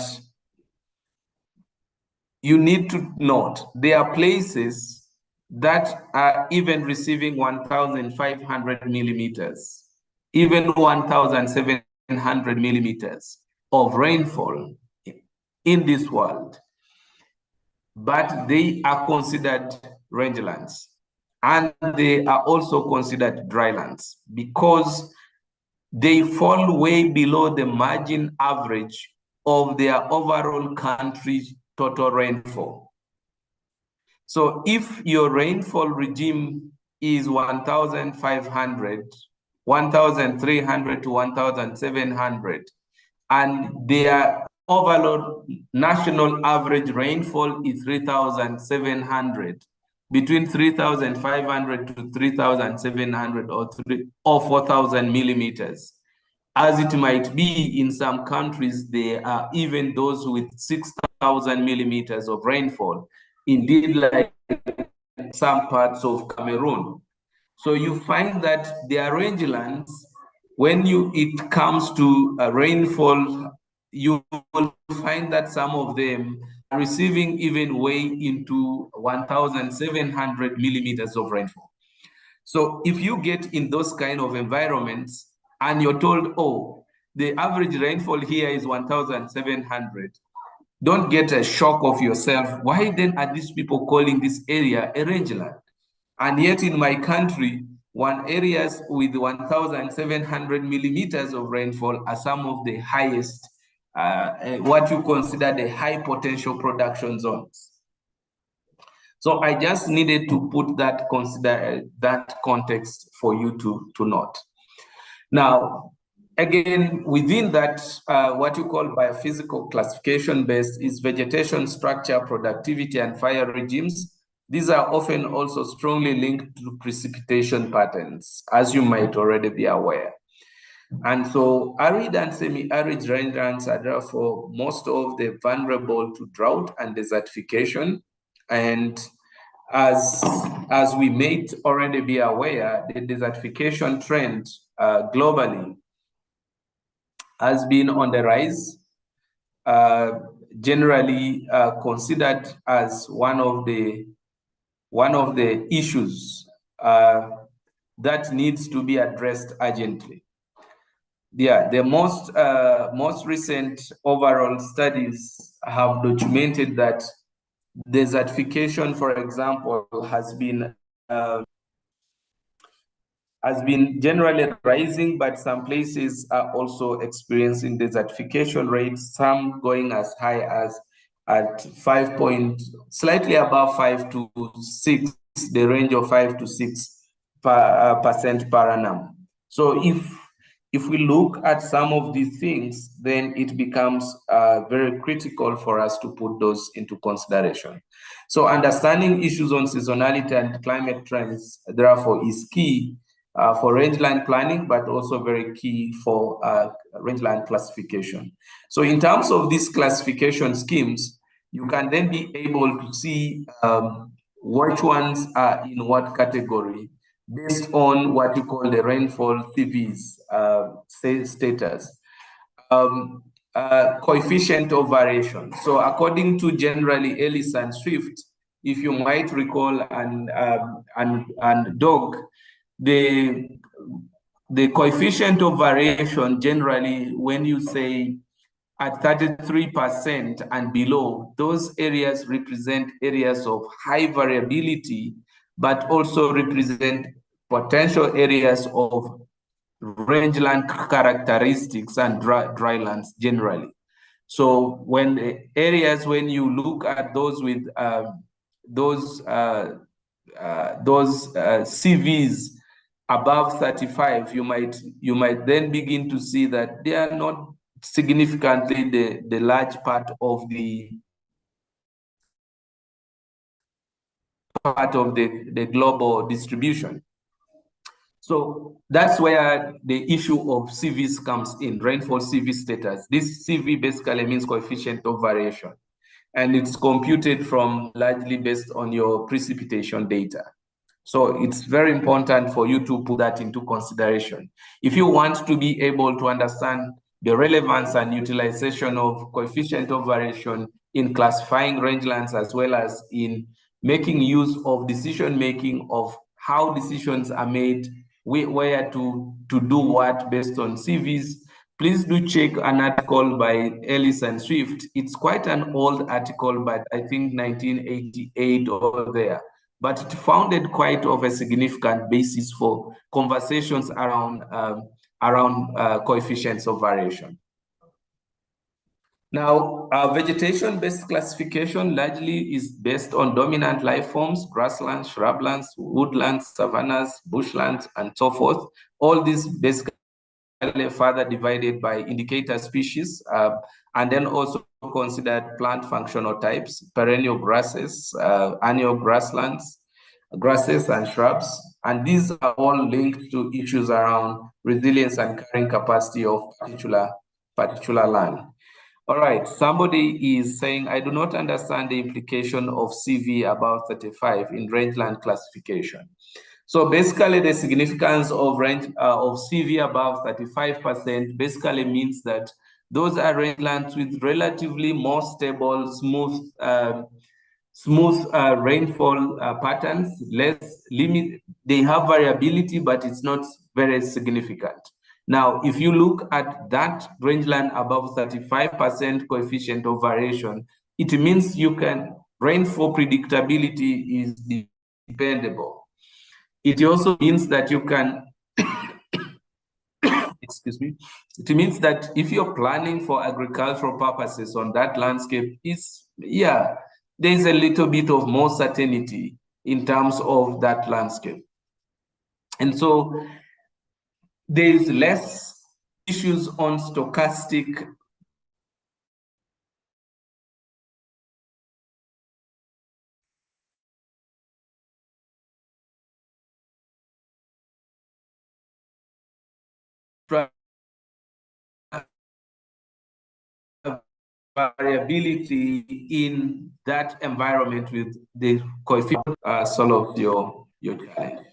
Speaker 3: you need to note there are places that are even receiving 1,500 millimeters, even 1,700 millimeters of rainfall in this world, but they are considered rangelands, and they are also considered drylands because they fall way below the margin average of their overall country total rainfall. So if your rainfall regime is 1,500, 1,300 to 1,700, and their overall national average rainfall is 3,700, between 3,500 to 3,700 or 4,000 millimeters. As it might be in some countries, there are even those with 6,000 millimeters of rainfall, indeed like some parts of Cameroon. So you find that their rangelands, when it comes to rainfall, you will find that some of them are receiving even way into 1,700 millimeters of rainfall. So if you get in those kind of environments and you're told, oh, the average rainfall here is 1,700, don't get a shock of yourself. Why then are these people calling this area a rangeland? And yet in my country, areas with 1,700 millimeters of rainfall are some of the highest, what you consider the high potential production zones. So I just needed to put that context for you to note. Now, again, within that, what you call biophysical classification based is vegetation structure, productivity, and fire regimes. These are often also strongly linked to precipitation patterns, as you might already be aware. And so arid and semi-arid rangelands are therefore most of the vulnerable to drought and desertification. And as we may already be aware, the desertification trend globally has been on the rise, generally considered as one of the issues that needs to be addressed urgently. Yeah, the most recent overall studies have documented that desertification, for example, has been generally rising, but some places are also experiencing desertification rates, some going as high as at slightly above 5 to 6, the range of 5 to 6% per annum. So if we look at some of these things, then it becomes very critical for us to put those into consideration. So understanding issues on seasonality and climate trends, therefore, is key for rangeland planning, but also very key for rangeland classification. So in terms of these classification schemes, you can then be able to see which ones are in what category based on what you call the rainfall CVs status. Coefficient of variation. So according to generally Ellis and Swift, if you might recall, and Dog, the coefficient of variation generally, when you say at 33% and below, those areas represent areas of high variability, but also represent potential areas of rangeland characteristics and drylands generally. So when you look at those with those CVs above 35, you might then begin to see that they are not significantly the large part of the global distribution. So that's where the issue of CVs comes in, rainfall CV status. This CV basically means coefficient of variation, and it's computed from largely based on your precipitation data. So it's very important for you to put that into consideration. If you want to be able to understand the relevance and utilization of coefficient of variation in classifying rangelands, as well as in making use of decision-making of how decisions are made, where to do what based on CVs, please do check an article by Ellis and Swift. It's quite an old article, but I think 1988 or there. But it founded quite of a significant basis for conversations around coefficients of variation. Now, vegetation-based classification largely is based on dominant life forms, grasslands, shrublands, woodlands, savannas, bushlands, and so forth. All these basically further divided by indicator species, and then also considered plant functional types, perennial grasses, annual grasslands, grasses and shrubs. And these are all linked to issues around resilience and carrying capacity of particular land. All right, somebody is saying, I do not understand the implication of CV above 35 in rangeland classification. So basically the significance of CV above 35% basically means that those are rangelands with relatively more stable, smooth rainfall patterns, less limit. They have variability, but it's not very significant. Now, if you look at that rangeland above 35% coefficient of variation, it means rainfall predictability is dependable. It also means that you can, excuse me, it means that if you're planning for agricultural purposes on that landscape, there's a little bit of more certainty in terms of that landscape. And so there's less issues on stochastic variability in that environment with the coefficient solve your challenge.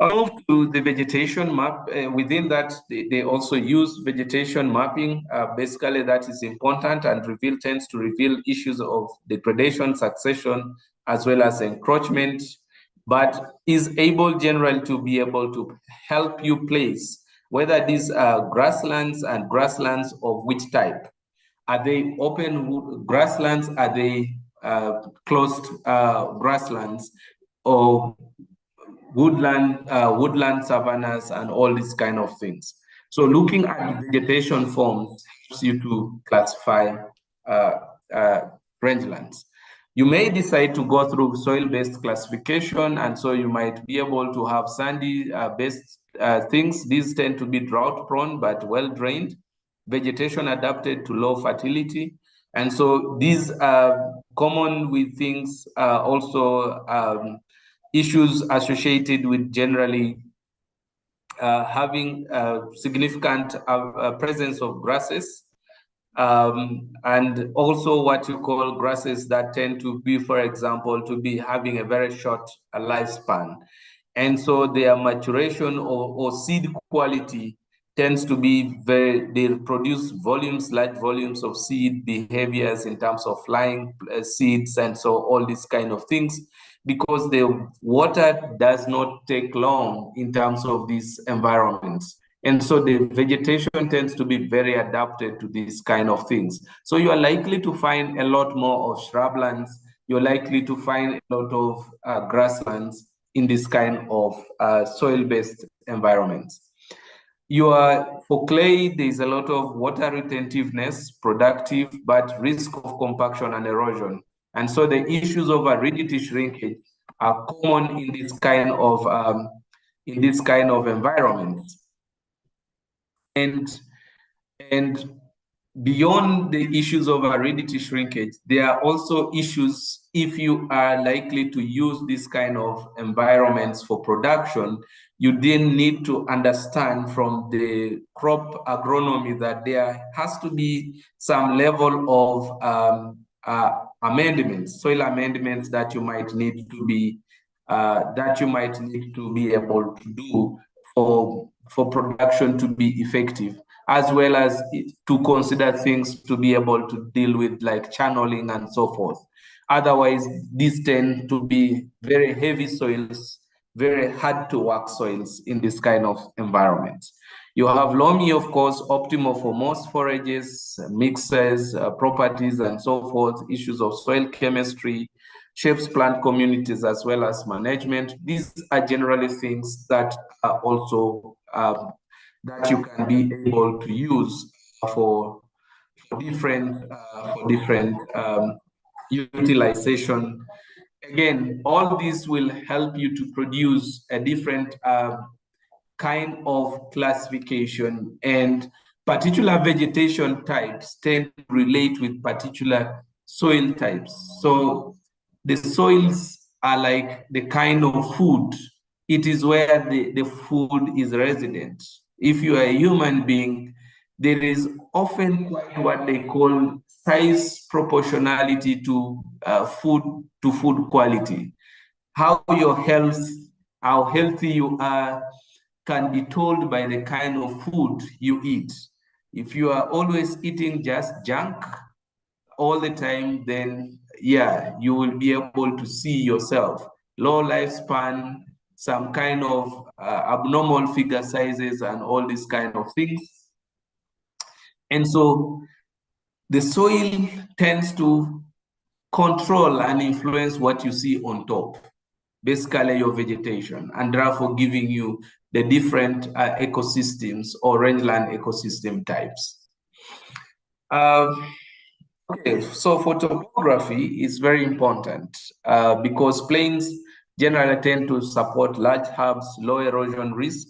Speaker 3: I'll move to the vegetation map. Within that, they also use vegetation mapping. Basically, that is important and tends to reveal issues of degradation, succession, as well as encroachment, but is able generally to be able to help you place whether these are grasslands and grasslands of which type. Are they open grasslands? Are they closed grasslands? Or woodland savannas and all these kind of things. So looking at vegetation forms helps you to classify rangelands. You may decide to go through soil-based classification, and so you might be able to have sandy-based things. These tend to be drought-prone but well-drained, vegetation adapted to low fertility. And so these are common with things also issues associated with generally having a significant presence of grasses, and also what you call grasses that tend to be, for example, to be having a very short lifespan. And so their maturation or seed quality tends to be they produce large volumes of seed behaviors in terms of flying seeds, and so all these kind of things, because the water does not take long in terms of these environments. And so the vegetation tends to be very adapted to these kind of things. So you are likely to find a lot more of shrublands. You're likely to find a lot of grasslands in this kind of soil-based environments. For clay, there's a lot of water retentiveness, productive, but risk of compaction and erosion. And so the issues of aridity shrinkage are common in this kind of environments. And beyond the issues of aridity shrinkage, there are also issues if you are likely to use this kind of environments for production. You then need to understand from the crop agronomy that there has to be some level of amendments, soil amendments that you might need to be able to do for production to be effective, as well as to consider things to be able to deal with, like channeling and so forth. Otherwise, these tend to be very heavy soils, very hard to work soils in this kind of environment. You have loamy, of course, optimal for most forages, mixes, properties, and so forth, issues of soil chemistry, shapes plant communities, as well as management. These are generally things that are also that you can be able to use for different utilization. Again, all this will help you to produce a different kind of classification, and particular vegetation types tend to relate with particular soil types. So the soils are like the kind of food. It is where the food is resident. If you are a human being, there is often quite what they call size proportionality to food quality. How healthy you are can be told by the kind of food you eat. If you are always eating just junk all the time, then yeah, you will be able to see yourself low lifespan, some kind of abnormal figure sizes, and all these kind of things. And so the soil tends to control and influence what you see on top, basically your vegetation, and therefore giving you the different ecosystems or rangeland ecosystem types. Okay, so for topography is very important because plains generally tend to support large hubs, low erosion risk.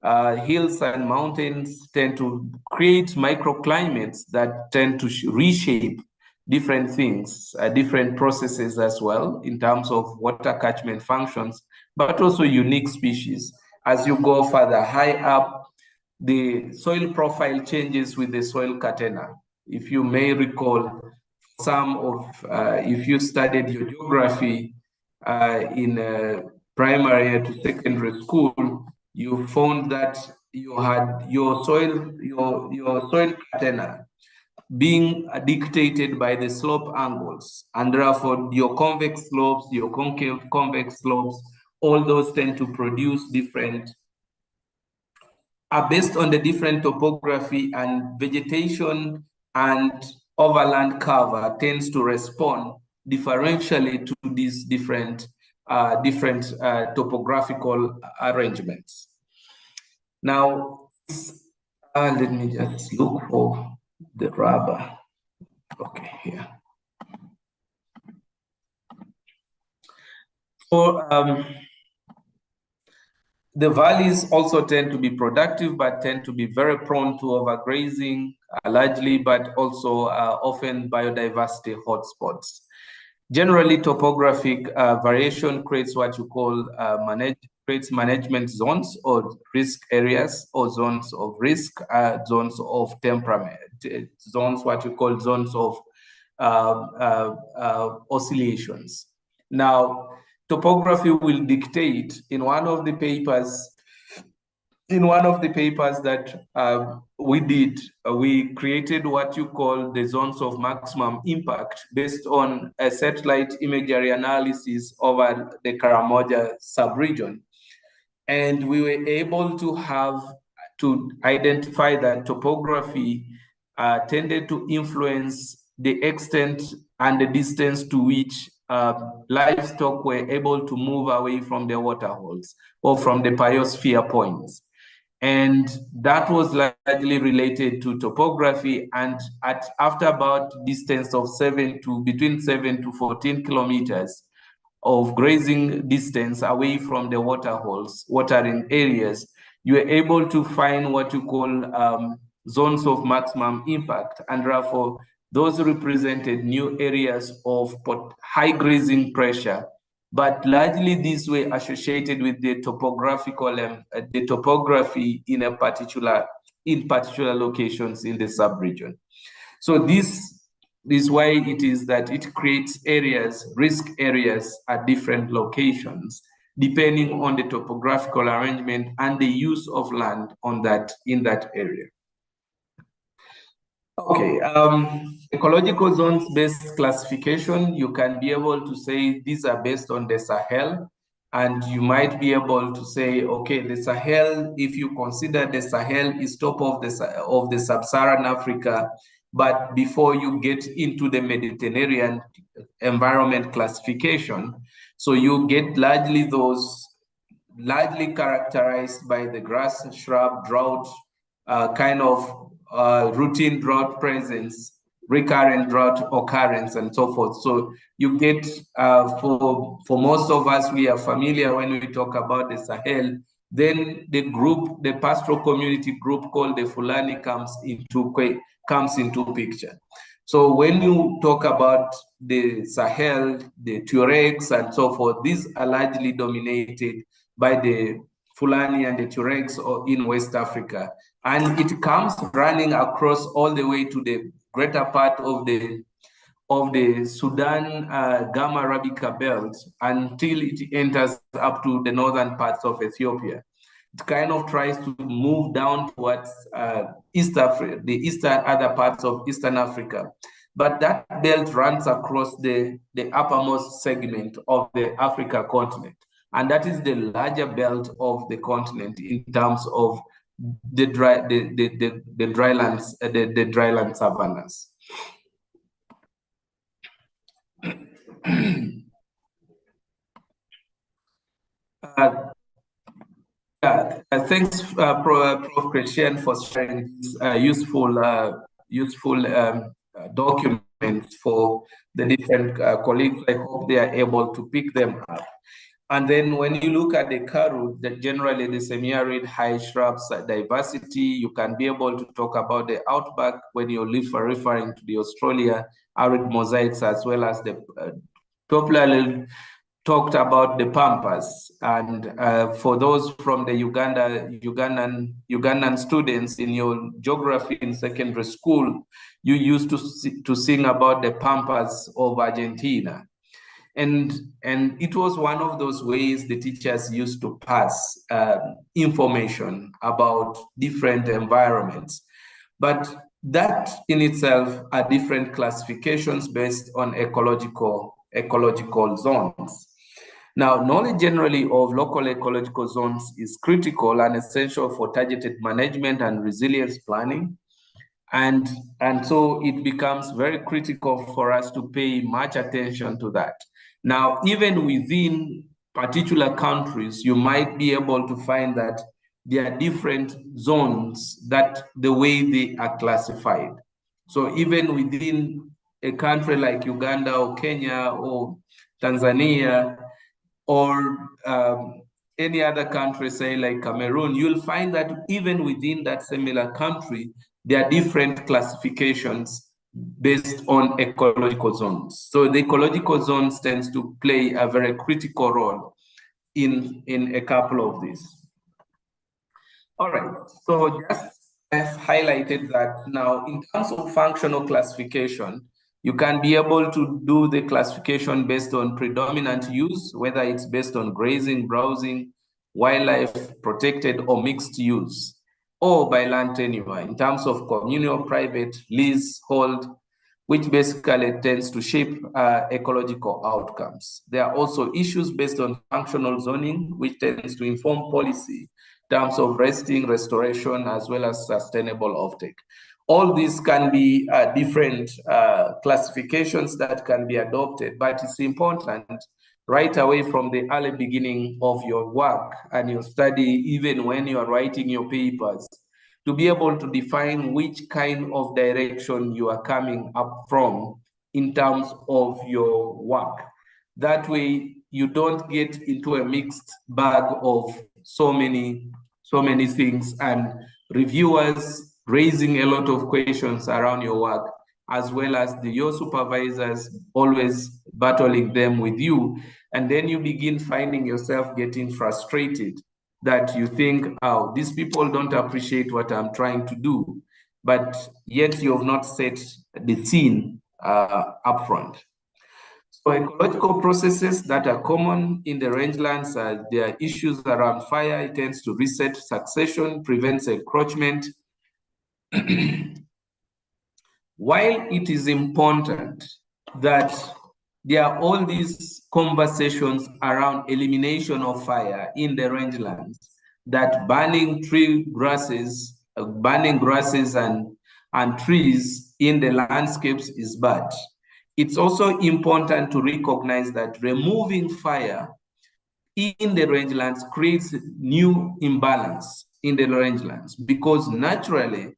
Speaker 3: Hills and mountains tend to create microclimates that tend to reshape different things, different processes as well in terms of water catchment functions, but also unique species. As you go further high up, the soil profile changes with the soil catena. If you may recall, if you studied your geography in primary to secondary school, you found that you had your soil catena being dictated by the slope angles, and therefore your convex slopes, your concave convex slopes, all those tend to produce different, are based on the different topography, and vegetation and overland cover tends to respond differentially to these different topographical arrangements. Now, let me just look for the rubber. Okay, here. So the valleys also tend to be productive, but tend to be very prone to overgrazing largely, but also often biodiversity hotspots. Generally, topographic variation creates what you call management zones or risk areas, or zones of risk, zones of temperament, zones what you call zones of oscillations. Now, topography will dictate in one of the papers that we did, we created what you call the zones of maximum impact based on a satellite imagery analysis over the Karamoja subregion. And we were able to identify that topography tended to influence the extent and the distance to which livestock were able to move away from the waterholes or from the biosphere points. And that was largely related to topography. And after about distance of between 7 to 14 kilometers of grazing distance away from the waterholes, watering areas, you are able to find what you call zones of maximum impact. And therefore, those represented new areas of high grazing pressure, but largely these were associated with the the topography in particular locations in the subregion. So this is why it is that it creates risk areas at different locations, depending on the topographical arrangement and the use of land in that area. Okay, ecological zones-based classification, you can be able to say these are based on the Sahel, and you might be able to say, okay, the Sahel, if you consider the Sahel is top of the sub-Saharan Africa, but before you get into the Mediterranean environment classification, so you get largely characterized by the grass, shrub, drought, kind of routine drought presence, recurrent drought occurrence, and so forth. So you get, for most of us, we are familiar when we talk about the Sahel, then the pastoral community group called the Fulani comes into picture. So when you talk about the Sahel, the Tuaregs, and so forth, these are largely dominated by the Fulani and the Tuaregs in West Africa. And it comes running across all the way to the greater part of the Sudan Gamma Arabica belt until it enters up to the northern parts of Ethiopia. It kind of tries to move down towards East Africa, other parts of Eastern Africa. But that belt runs across the uppermost segment of the Africa continent. And that is the larger belt of the continent in terms of the dryland savannas. Thanks, Prof. Christian, for sharing these useful documents for the different colleagues. I hope they are able to pick them up. And then when you look at the Karoo, generally the semi-arid high shrubs diversity, you can be able to talk about the outback when you're referring to the Australia arid mosaics, as well as the popularly talked about the pampas. And for those from the Ugandan students in your geography in secondary school, you used to sing about the pampas of Argentina. And it was one of those ways the teachers used to pass information about different environments. But that in itself are different classifications based on ecological zones. Now, knowledge generally of local ecological zones is critical and essential for targeted management and resilience planning. And so it becomes very critical for us to pay much attention to that. Now, even within particular countries, you might be able to find that there are different zones that the way they are classified. So even within a country like Uganda or Kenya or Tanzania or any other country, say like Cameroon, you'll find that even within that similar country, there are different classifications based on ecological zones. So the ecological zones tends to play a very critical role in a couple of these. All right, so just I've highlighted that now in terms of functional classification, you can be able to do the classification based on predominant use, whether it's based on grazing, browsing, wildlife, protected or mixed use, or by land tenure in terms of communal, private, leasehold, which basically tends to shape ecological outcomes. There are also issues based on functional zoning, which tends to inform policy in terms of resting, restoration, as well as sustainable offtake. All these can be different classifications that can be adopted, but it's important right away from the early beginning of your work and your study, even when you are writing your papers, to be able to define which kind of direction you are coming up from in terms of your work. That way, you don't get into a mixed bag of so many things and reviewers raising a lot of questions around your work, as well as your supervisors always battling them with you. And then you begin finding yourself getting frustrated that you think, oh, these people don't appreciate what I'm trying to do, but yet you have not set the scene upfront. So ecological processes that are common in the rangelands, there are issues around fire. It tends to reset succession, prevents encroachment. While it is important that there are all these conversations around elimination of fire in the rangelands, that burning grasses and trees in the landscapes is bad. It's also important to recognize that removing fire in the rangelands creates new imbalance in the rangelands, because naturally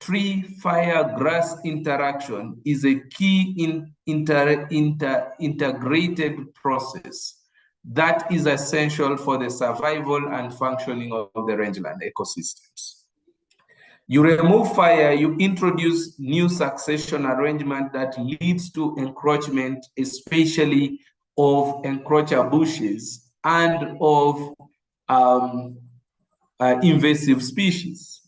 Speaker 3: tree fire grass interaction is a key integrated process that is essential for the survival and functioning of the rangeland ecosystems. You remove fire, you introduce new succession arrangement that leads to encroachment, especially of encroacher bushes and of invasive species.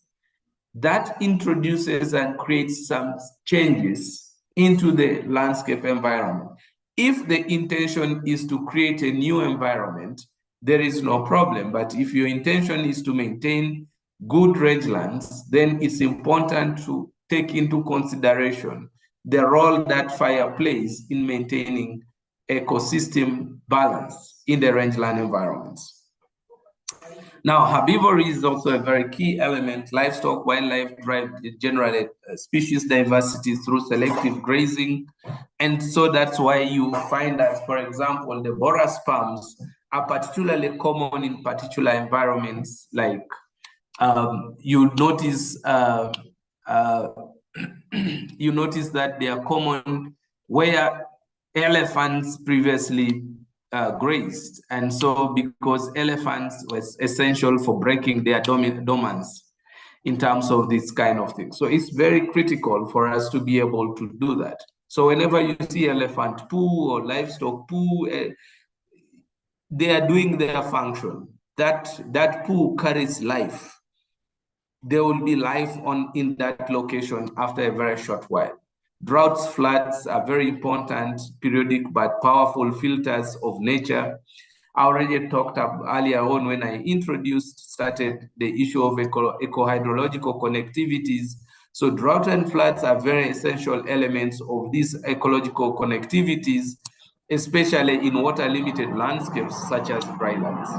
Speaker 3: That introduces and creates some changes into the landscape environment. If the intention is to create a new environment, there is no problem. But if your intention is to maintain good rangelands, then it's important to take into consideration the role that fire plays in maintaining ecosystem balance in the rangeland environments. Now, herbivory is also a very key element. Livestock, wildlife drive generate species diversity through selective grazing. And so that's why you find that, for example, the boras palms are particularly common in particular environments. Like you notice that they are common where elephants previously grazed, and so because elephants was essential for breaking their dominance in terms of this kind of thing. So it's very critical for us to be able to do that. So whenever you see elephant poo or livestock poo, they are doing their function. That poo carries life. There will be life in that location after a very short while. Droughts, floods are very important, periodic but powerful filters of nature. I already talked up earlier on when I started the issue of eco-hydrological connectivities. So drought and floods are very essential elements of these ecological connectivities, especially in water-limited landscapes such as drylands.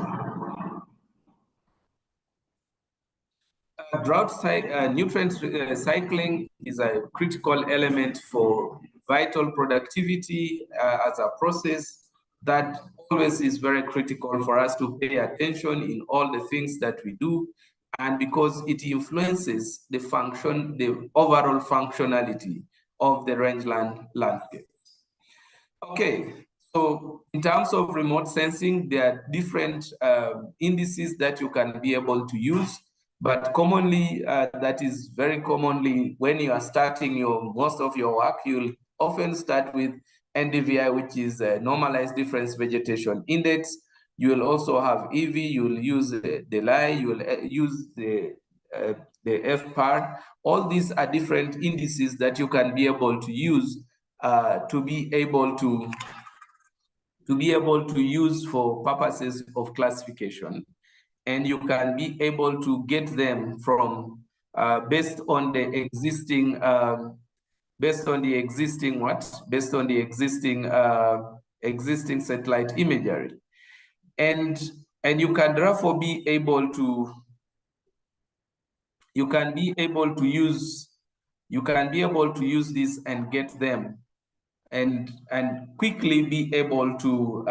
Speaker 3: Nutrient cycling is a critical element for vital productivity as a process that always is very critical for us to pay attention in all the things that we do, and because it influences the overall functionality of the rangeland landscape. Okay, so in terms of remote sensing, there are different indices that you can be able to use. But commonly, that is very commonly when you are starting most of your work, you'll often start with NDVI, which is Normalized Difference Vegetation Index. You will also have EV, you will use the DELI, you will use the FPAR. All these are different indices that you can be able to use to be able to use for purposes of classification. And you can be able to get them from based on the existing existing satellite imagery, and you can therefore be able to use this and get them and quickly be able to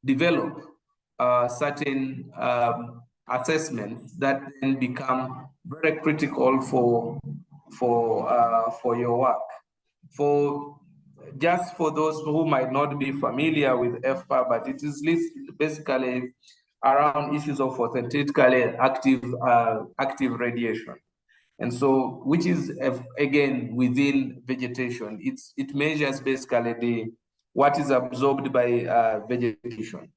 Speaker 3: develop certain assessments that then become very critical for your work. Just for those who might not be familiar with FPAR, but it is basically around issues of authentically active radiation. And so, which is again within vegetation, it measures basically what is absorbed by vegetation.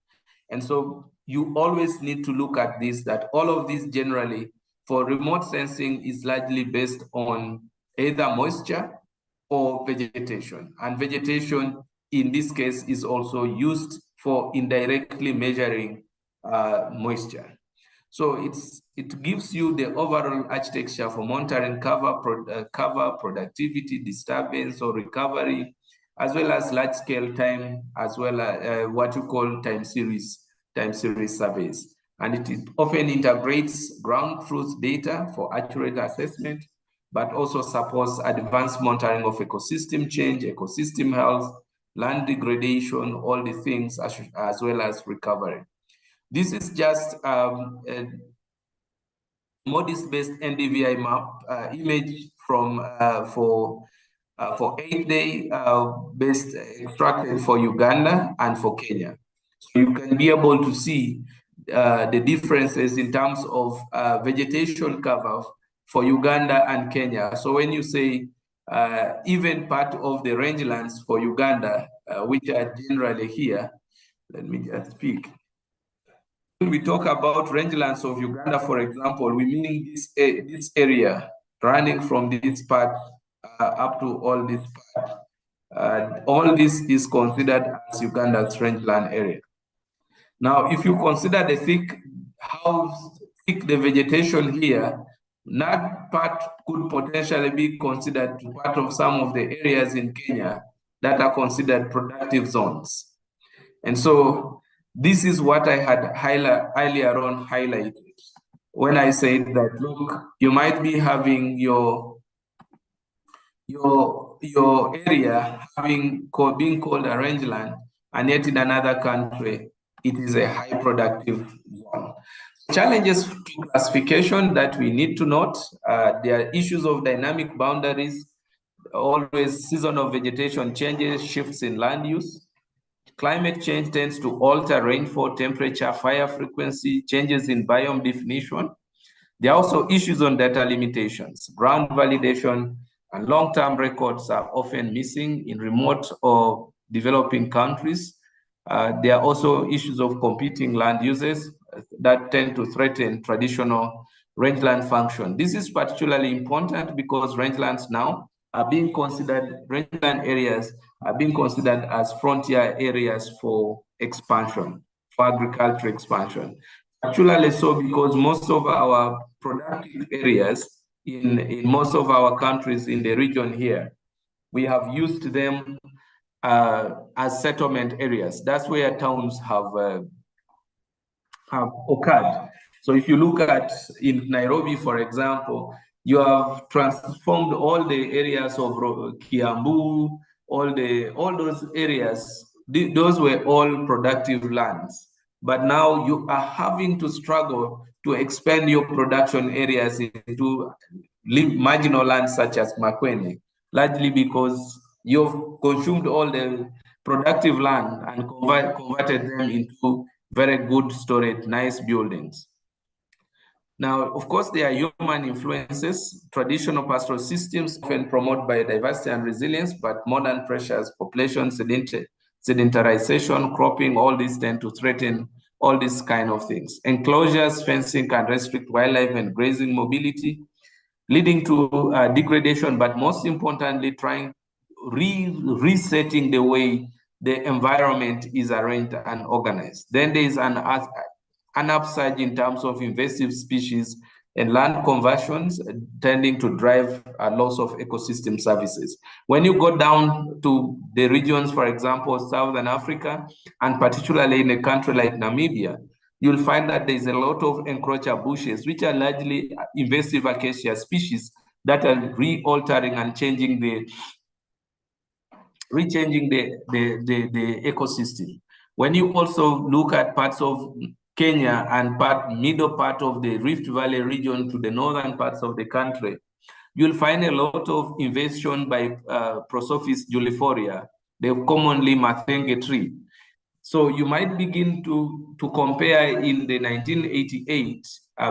Speaker 3: And so you always need to look at this, that all of this generally for remote sensing is largely based on either moisture or vegetation. And vegetation in this case is also used for indirectly measuring moisture. So it gives you the overall architecture for monitoring cover, productivity, disturbance, or recovery, as well as large-scale time, as well as what you call time series surveys. And it often integrates ground truth data for accurate assessment, but also supports advanced monitoring of ecosystem change, ecosystem health, land degradation, all the things, as well as recovery. This is just a MODIS-based NDVI map image from for 8-day based extracted for Uganda and for Kenya. So you can be able to see the differences in terms of vegetation cover for Uganda and Kenya. So when you say even part of the rangelands for Uganda, which are generally here, let me just speak. When we talk about rangelands of Uganda, for example, we mean this area running from this part up to all this part. All this is considered as Uganda's rangeland area. Now, if you consider how thick the vegetation here, that part could potentially be considered part of some of the areas in Kenya that are considered productive zones. And so this is what I had earlier on highlighted when I said that, look, you might be having your area being called a rangeland, and yet in another country, it is a high productive zone. Challenges to classification that we need to note, there are issues of dynamic boundaries, always seasonal vegetation changes, shifts in land use. Climate change tends to alter rainfall, temperature, fire frequency, changes in biome definition. There are also issues on data limitations. Ground validation and long-term records are often missing in remote or developing countries. There are also issues of competing land uses that tend to threaten traditional rangeland function. This is particularly important because rangelands now are being considered, rangeland areas are being considered as frontier areas for expansion, for agriculture expansion. Actually so because most of our productive areas in most of our countries in the region here, we have used them as settlement areas. That's where towns have occurred. So if you look at in Nairobi, for example, you have transformed all the areas of Kiambu, all those areas. Those were all productive lands. But now you are having to struggle to expand your production areas into marginal lands such as Makwene, largely because you've consumed all the productive land and converted them into very good storage, nice buildings. Now, of course, there are human influences. Traditional pastoral systems often promote biodiversity and resilience, but modern pressures, population sedentarization, cropping, all these tend to threaten all these kind of things. Enclosures, fencing can restrict wildlife and grazing mobility, leading to degradation, but most importantly, resetting the way the environment is arranged and organized. Then there is an upsurge in terms of invasive species and land conversions tending to drive a loss of ecosystem services. When you go down to the regions, for example, Southern Africa, and particularly in a country like Namibia, you'll find that there's a lot of encroacher bushes, which are largely invasive acacia species that are re-altering and changing the ecosystem. When you also look at parts of Kenya and middle part of the Rift Valley region to the northern parts of the country, you'll find a lot of invasion by Prosopis julifolia, the commonly Mathenge tree. So you might begin to compare in the 1988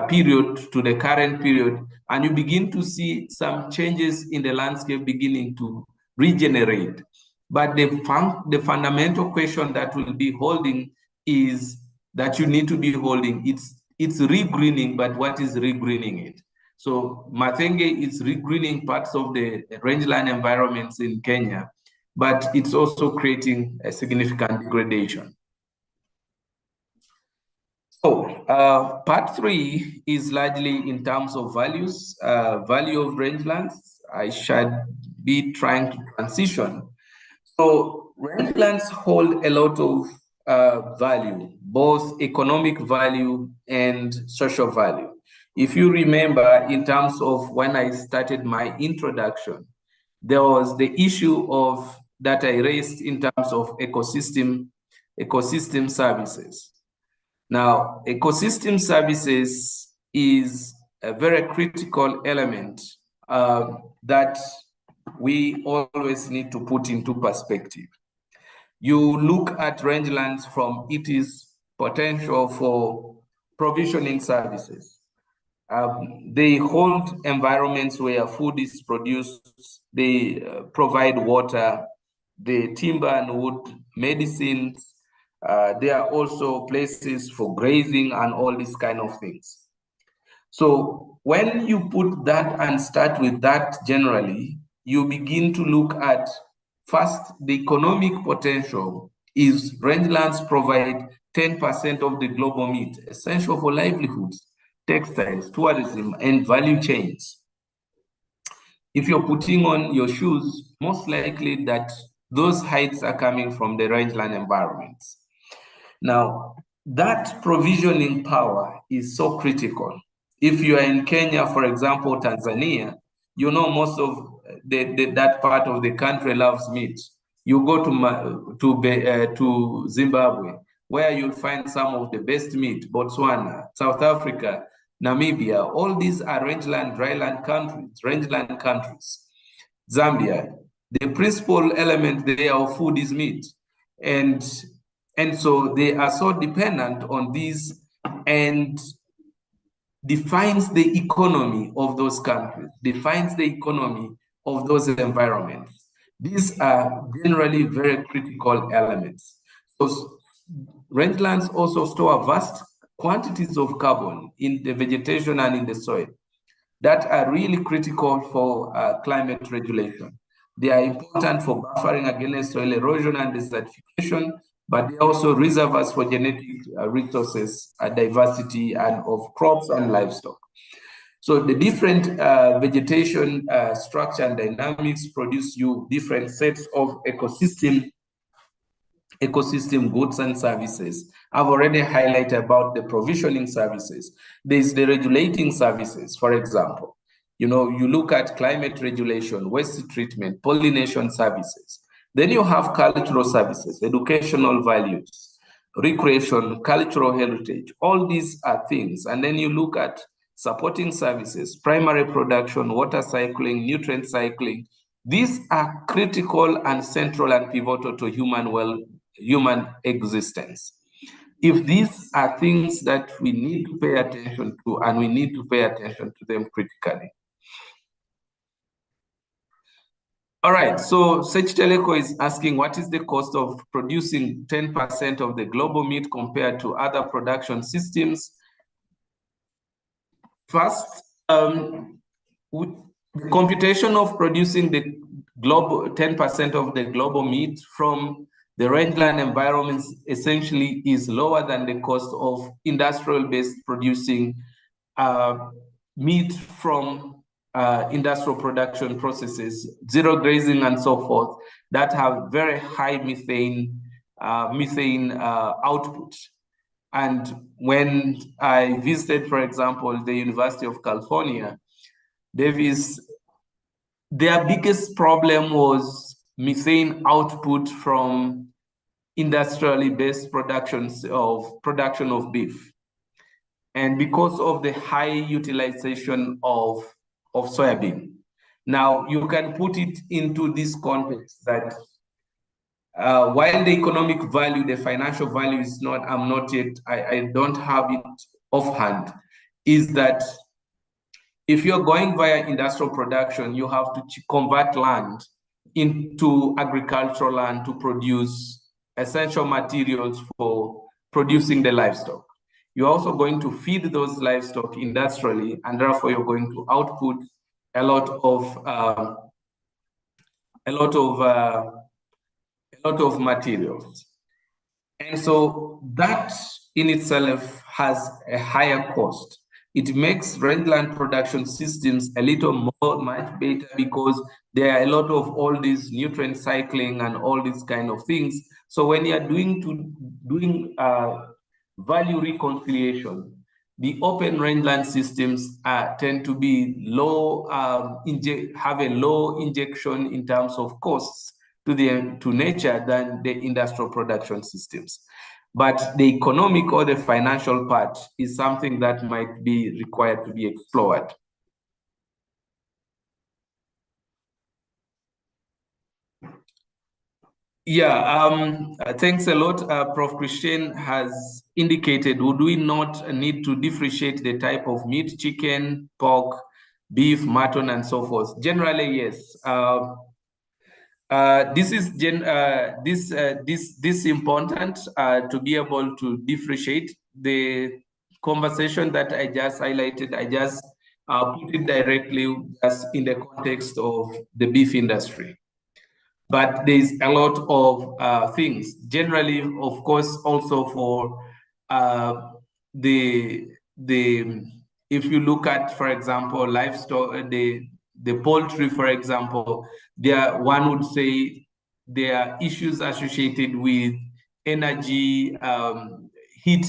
Speaker 3: period to the current period, and you begin to see some changes in the landscape beginning to regenerate. But the fundamental question that will be holding is that you need to be holding, it's regreening, but what is regreening it? So Mathenge is regreening parts of the rangeland environments in Kenya, but it's also creating a significant degradation. So part 3 is largely in terms of values, value of rangelands. I shall be trying to transition. So rangelands hold a lot of value, both economic value and social value. If you remember, in terms of when I started my introduction, there was the issue of that I raised in terms of ecosystem services. Now, ecosystem services is a very critical element that we always need to put into perspective. You look at rangelands from its potential for provisioning services. They hold environments where food is produced, they provide water, they timber and wood, medicines. There are also places for grazing and all these kind of things. So when you put that and start with that generally, you begin to look at first the economic potential is rangelands provide 10% of the global meat, essential for livelihoods, textiles, tourism, and value chains. If you're putting on your shoes, most likely that those hides are coming from the rangeland environments. Now, that provisioning power is so critical. If you are in Kenya, for example, Tanzania, you know most of that part of the country loves meat. You go to Zimbabwe, where you'll find some of the best meat, Botswana, South Africa, Namibia, all these are rangeland, dryland countries. Zambia, the principal element there of food is meat. And so they are so dependent on these, and defines the economy of those countries, defines the economy of those environments. These are generally very critical elements. So rangelands also store vast quantities of carbon in the vegetation and in the soil that are really critical for climate regulation. They are important for buffering against soil erosion and desertification, but they are also reservoirs for genetic resources, diversity, and of crops and livestock. So the different vegetation structure and dynamics produce you different sets of ecosystem goods and services. I've already highlighted about the provisioning services. There's the regulating services, for example. You know, you look at climate regulation, waste treatment, pollination services. Then you have cultural services, educational values, recreation, cultural heritage. All these are things. And then you look at supporting services, primary production, water cycling, nutrient cycling. These are critical and central and pivotal to human existence. if these are things that we need to pay attention to, and we need to pay attention to them critically. All right, so Sech Teleko is asking, what is the cost of producing 10% of the global meat compared to other production systems? First, the computation of producing the global 10% of the global meat from the rangeland environments essentially is lower than the cost of industrial-based producing meat from industrial production processes, zero grazing and so forth, that have very high methane output. And when I visited, for example, the University of California, their biggest problem was methane output from industrially based production of beef. And because of the high utilization of soybean. Now, you can put it into this context that while the economic value, the financial value is not, I don't have it offhand, is that if you're going via industrial production, you have to convert land into agricultural land to produce essential materials for producing the livestock. You're also going to feed those livestock industrially, and therefore you're going to output a lot of materials. And so that in itself has a higher cost. It makes rangeland production systems a little much better because there are a lot of all these nutrient cycling and all these kind of things. So when you are doing value reconciliation, the open rangeland systems tend to be low, have a low injection in terms of costs to nature than the industrial production systems. But the economic or the financial part is something that might be required to be explored. Yeah, thanks a lot. Prof. Christian has indicated, would we not need to differentiate the type of meat, chicken, pork, beef, mutton, and so forth? Generally, yes. This is important to be able to differentiate. The conversation that I just highlighted, I just put it directly as in the context of the beef industry. But there's a lot of things. Generally, of course, also for if you look at, for example, livestock, the poultry, for example, one would say there are issues associated with energy, heat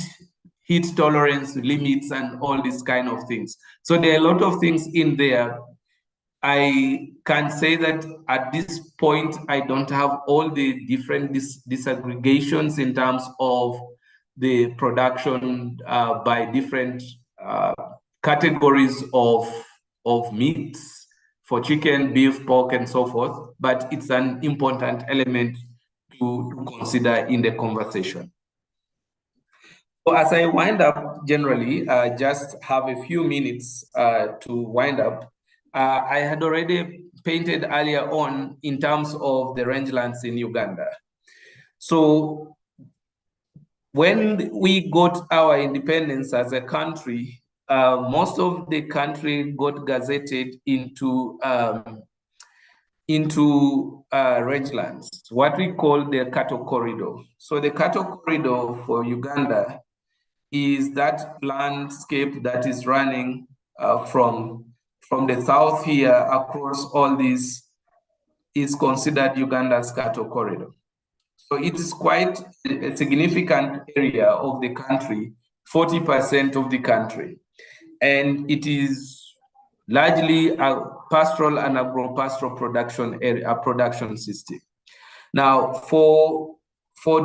Speaker 3: tolerance limits, and all these kind of things. So there are a lot of things in there. I can say that at this point, I don't have all the different disaggregations in terms of the production by different categories of meats for chicken, beef, pork, and so forth, but it's an important element to consider in the conversation. So as I wind up, generally, just have a few minutes to wind up. I had already painted earlier on in terms of the rangelands in Uganda. So when we got our independence as a country, most of the country got gazetted into rangelands, what we call the cattle corridor. So the cattle corridor for Uganda is that landscape that is running from the south here across all these is considered Uganda's cattle corridor. So it is quite a significant area of the country, 40% of the country. And it is largely a pastoral and agro-pastoral production area, production system. Now, for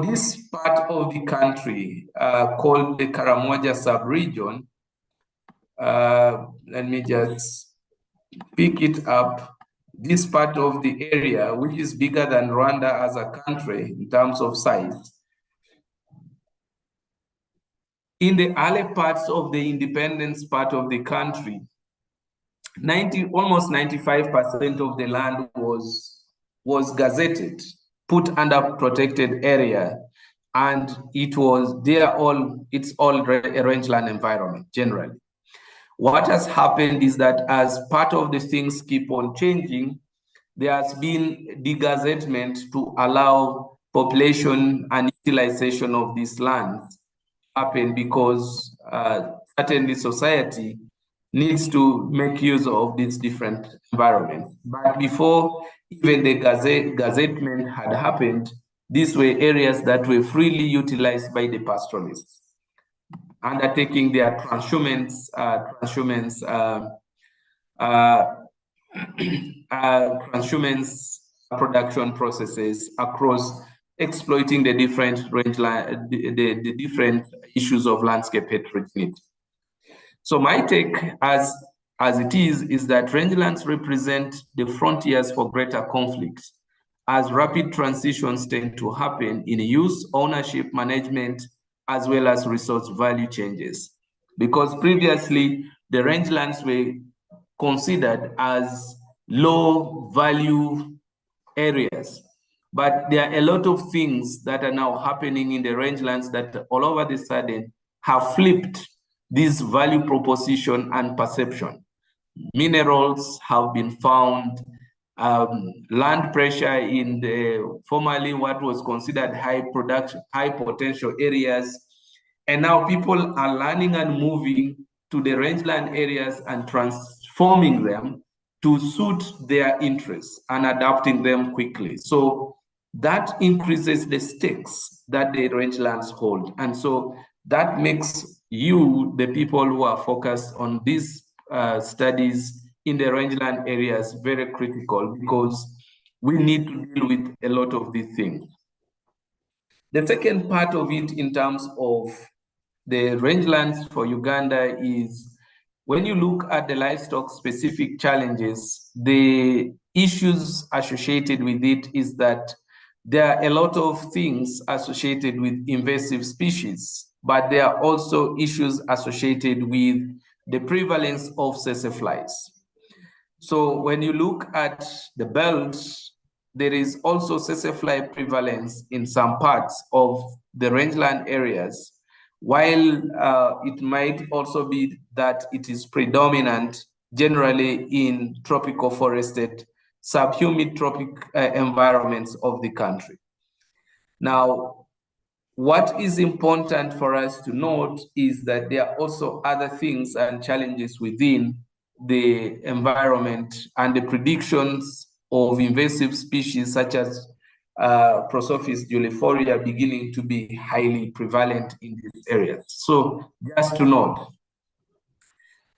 Speaker 3: this part of the country called the Karamoja sub-region, let me just pick it up. This part of the area, which is bigger than Rwanda as a country in terms of size, in the early parts of the independence part of the country, almost 95% of the land was gazetted, put under protected area, and it's all a rangeland environment generally. What has happened is that as part of the things keep on changing, there has been degazettement to allow population and utilization of these lands happen, because certainly society needs to make use of these different environments. But before even the gazettement had happened, these were areas that were freely utilized by the pastoralists, undertaking their transhumance production processes across, exploiting the different rangeland, the different issues of landscape heterogeneity. So my take, as it is that rangelands represent the frontiers for greater conflicts, as rapid transitions tend to happen in use, ownership, management, as well as resource value changes. Because previously, the rangelands were considered as low value areas. But there are a lot of things that are now happening in the rangelands that all over the sudden have flipped this value proposition and perception. Minerals have been found, land pressure in the formerly what was considered high potential areas. And now people are learning and moving to the rangeland areas and transforming them to suit their interests and adapting them quickly. So that increases the stakes that the rangelands hold. And so that makes you, the people who are focused on these studies in the rangeland areas, very critical, because we need to deal with a lot of these things. The second part of it in terms of the rangelands for Uganda is, when you look at the livestock specific challenges, the issues associated with it is that there are a lot of things associated with invasive species, but there are also issues associated with the prevalence of sassaflies. So when you look at the belt, there is also sassafly prevalence in some parts of the rangeland areas, while it might also be that it is predominant generally in tropical forested, subhumid tropic environments of the country. Now, what is important for us to note is that there are also other things and challenges within the environment and the predictions of invasive species such as Prosopis julifolia beginning to be highly prevalent in these areas. So just to note.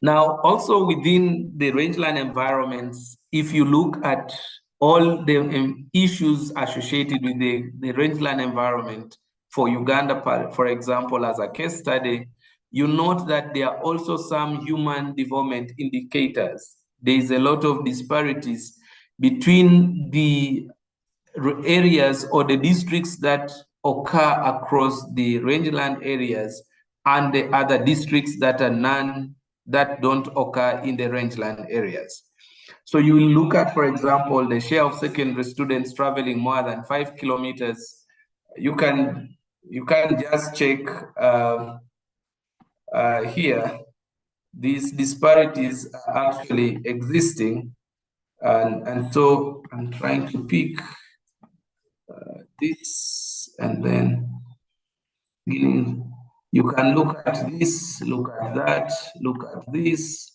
Speaker 3: Now, also within the rangeland environments, if you look at all the issues associated with the rangeland environment for Uganda, for example, as a case study, you note that there are also some human development indicators. There is a lot of disparities between the areas or the districts that occur across the rangeland areas and the other districts that are that don't occur in the rangeland areas. So you look at, for example, the share of secondary students traveling more than 5 kilometers. You can just check here. These disparities are actually existing, and so I'm trying to pick this, and then you can look at this, look at that, look at this,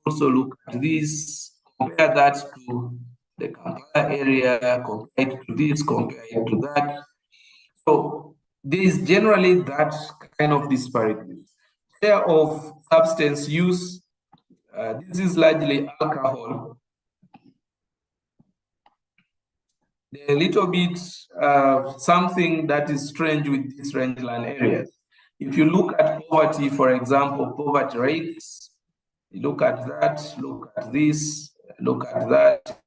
Speaker 3: also look at this, compare that to the Kampala area, compare it to this, compare it to that. So there is generally that kind of disparity. Share of substance use, this is largely alcohol. A little bit something that is strange with these rangeland areas. If you look at poverty, for example, poverty rates, look at that, look at this, look at that.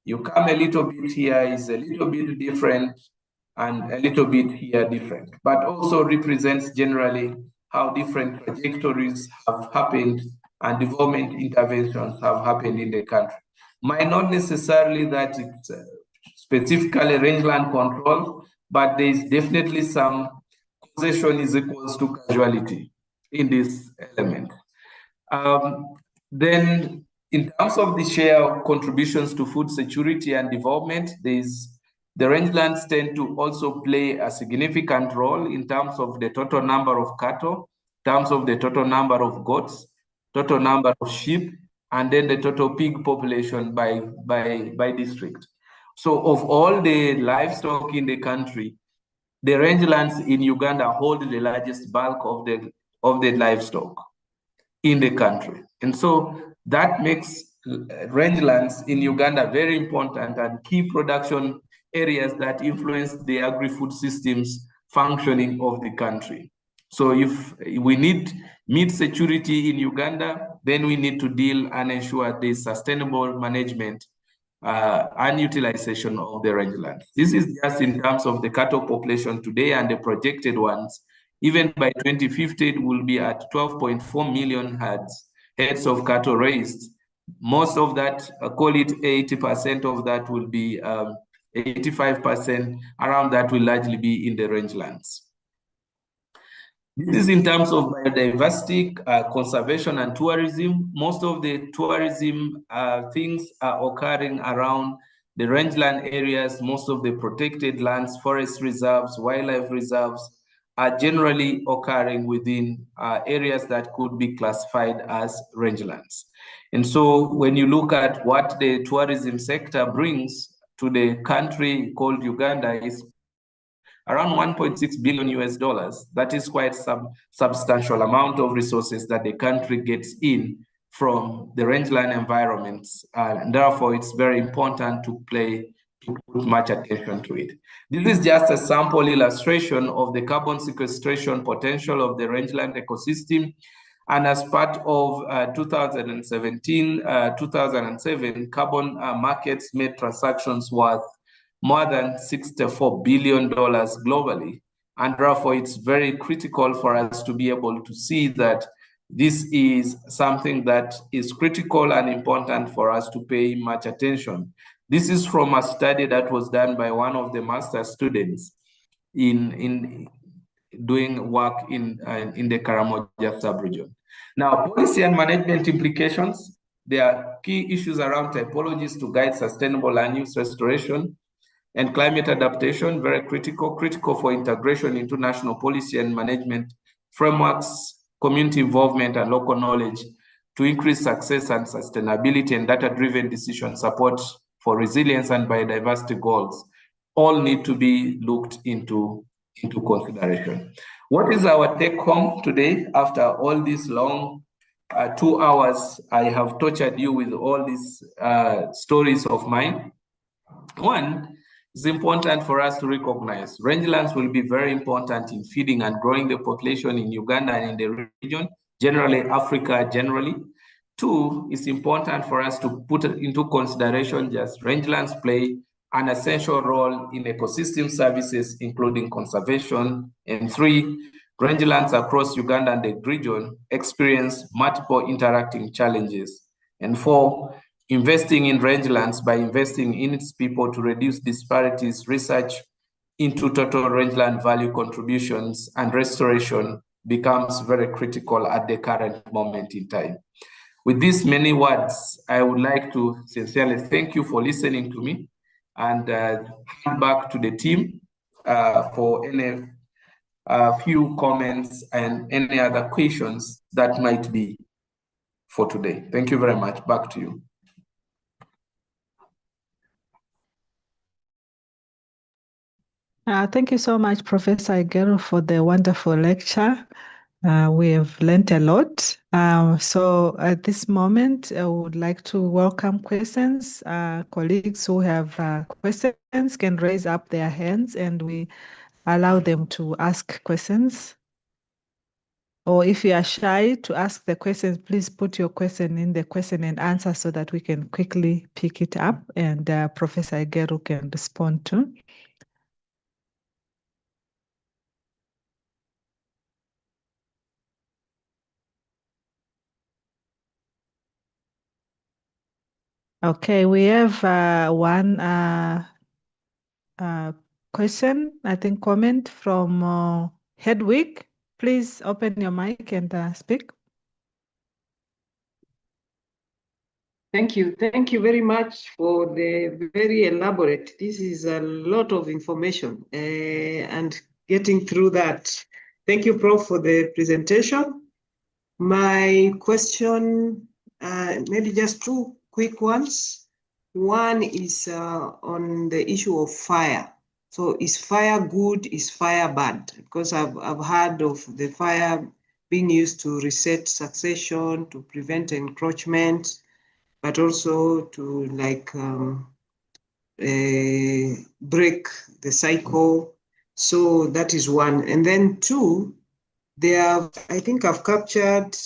Speaker 3: You come a little bit here, is a little bit different. and a little bit here different, but also represents generally how different trajectories have happened and development interventions have happened in the country. Might not necessarily that it's specifically rangeland control, but there is definitely some causation is equals to casualty in this element. Then in terms of the share of contributions to food security and development, the rangelands tend to also play a significant role in terms of the total number of cattle, in terms of the total number of goats, total number of sheep, and then the total pig population by district. So of all the livestock in the country, the rangelands in Uganda hold the largest bulk of the livestock in the country. And so that makes rangelands in Uganda very important and key production areas that influence the agri-food systems functioning of the country. So if we need meat security in Uganda, then we need to deal and ensure the sustainable management and utilization of the rangelands. This is just in terms of the cattle population today and the projected ones. Even by 2050, it will be at 12.4 million heads of cattle raised. Most of that, call it 80% of that will be 85%, around that will largely be in the rangelands. This is in terms of biodiversity, conservation, and tourism. Most of the tourism things are occurring around the rangeland areas. Most of the protected lands, forest reserves, wildlife reserves are generally occurring within areas that could be classified as rangelands. And so when you look at what the tourism sector brings to the country called Uganda, is around 1.6 billion US dollars. That is quite some substantial amount of resources that the country gets in from the rangeland environments. And therefore, it's very important to put much attention to it. This is just a sample illustration of the carbon sequestration potential of the rangeland ecosystem. And as part of 2007, carbon markets made transactions worth more than $64 billion globally. And therefore, it's very critical for us to be able to see that this is something that is critical and important for us to pay much attention. This is from a study that was done by one of the master students in doing work in the Karamoja sub-region. Now, policy and management implications. There are key issues around typologies to guide sustainable land use restoration and climate adaptation, very critical for integration into national policy and management frameworks, community involvement, and local knowledge to increase success and sustainability and data-driven decision support for resilience and biodiversity goals all need to be looked into consideration. What is our take home today after all these long 2 hours? I have tortured you with all these stories of mine. One, it's important for us to recognize rangelands will be very important in feeding and growing the population in Uganda and in the region, generally Africa generally. Two, it's important for us to put into consideration just rangelands play an essential role in ecosystem services, including conservation. And three, rangelands across Uganda and the region experience multiple interacting challenges. And four, investing in rangelands by investing in its people to reduce disparities, research into total rangeland value contributions and restoration becomes very critical at the current moment in time. With these many words, I would like to sincerely thank you for listening to me and hand back to the team for any few comments and any other questions that might be for today. Thank you very much. Back to you.
Speaker 1: Thank you so much, Professor Igero, for the wonderful lecture. We have learned a lot. So at this moment, I would like to welcome questions. Colleagues who have questions can raise up their hands and we allow them to ask questions. Or if you are shy to ask the questions, please put your question in the question and answer so that we can quickly pick it up and Professor Igero can respond to.
Speaker 7: Okay, we have one question, I think comment from Hedwig. Please open your mic and speak.
Speaker 8: Thank you. Thank you very much for the very elaborate. This is a lot of information and getting through that. Thank you, Prof, for the presentation. My question, maybe just two quick ones. One is on the issue of fire. So is fire good, is fire bad? Because I've heard of the fire being used to reset succession, to prevent encroachment, but also to like break the cycle. So that is one. And then two, I think I've captured,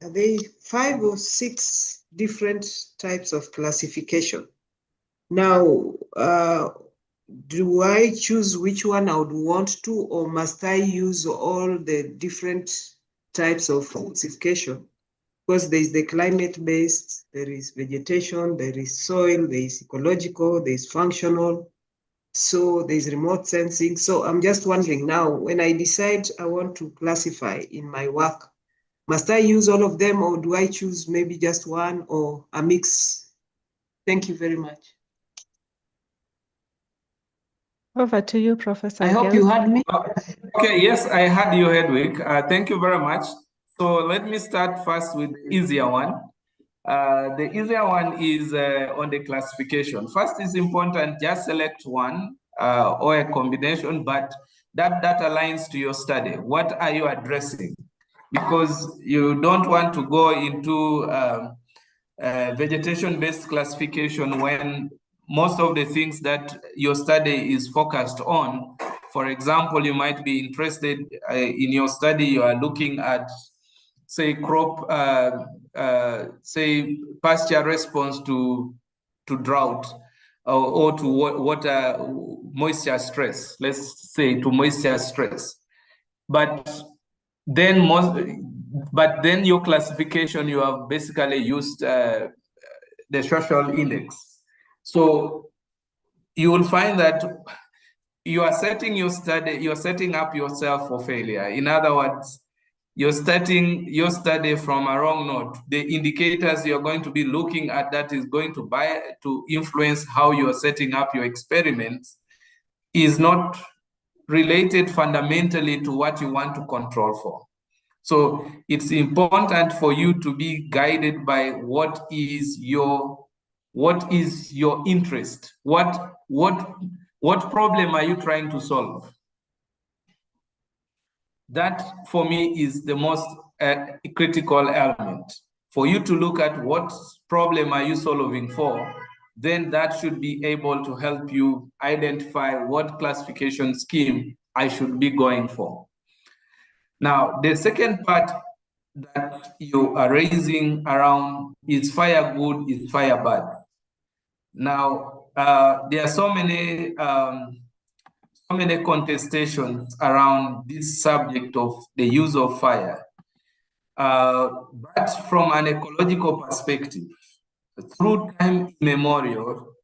Speaker 8: are they 5 or 6 different types of classification? Now, do I choose which one I would want to, or must I use all the different types of classification? Because there is the climate-based, there is vegetation, there is soil, there is ecological, there is functional, so there is remote sensing. So I'm just wondering now, when I decide I want to classify in my work, must I use all of them, or do I choose maybe just one or a mix? Thank you very much.
Speaker 7: Over to you, Professor.
Speaker 8: I hope you heard me.
Speaker 3: Okay, yes, I heard you, Hedwig. Thank you very much. So let me start first with the easier one. The easier one is on the classification. First, it's important, just select one or a combination, but that aligns to your study. What are you addressing? Because you don't want to go into vegetation-based classification when most of the things that your study is focused on. For example, you might be interested in your study, you are looking at, say, crop, say, pasture response to drought or to water moisture stress, let's say to moisture stress. But then your classification, you have basically used the social index. So you will find that you are setting your study, you're setting up yourself for failure. In other words, you're starting your study from a wrong note. The indicators you're going to be looking at that is going to influence how you're setting up your experiments is not related fundamentally to what you want to control for. So it's important for you to be guided by what is your interest? What problem are you trying to solve? That, for me, is the most critical element. For you to look at what problem are you solving for, then that should be able to help you identify what classification scheme I should be going for. Now, the second part that you are raising around is fire good, is fire bad? Now, there are so many contestations around this subject of the use of fire. But from an ecological perspective, through time immemorial,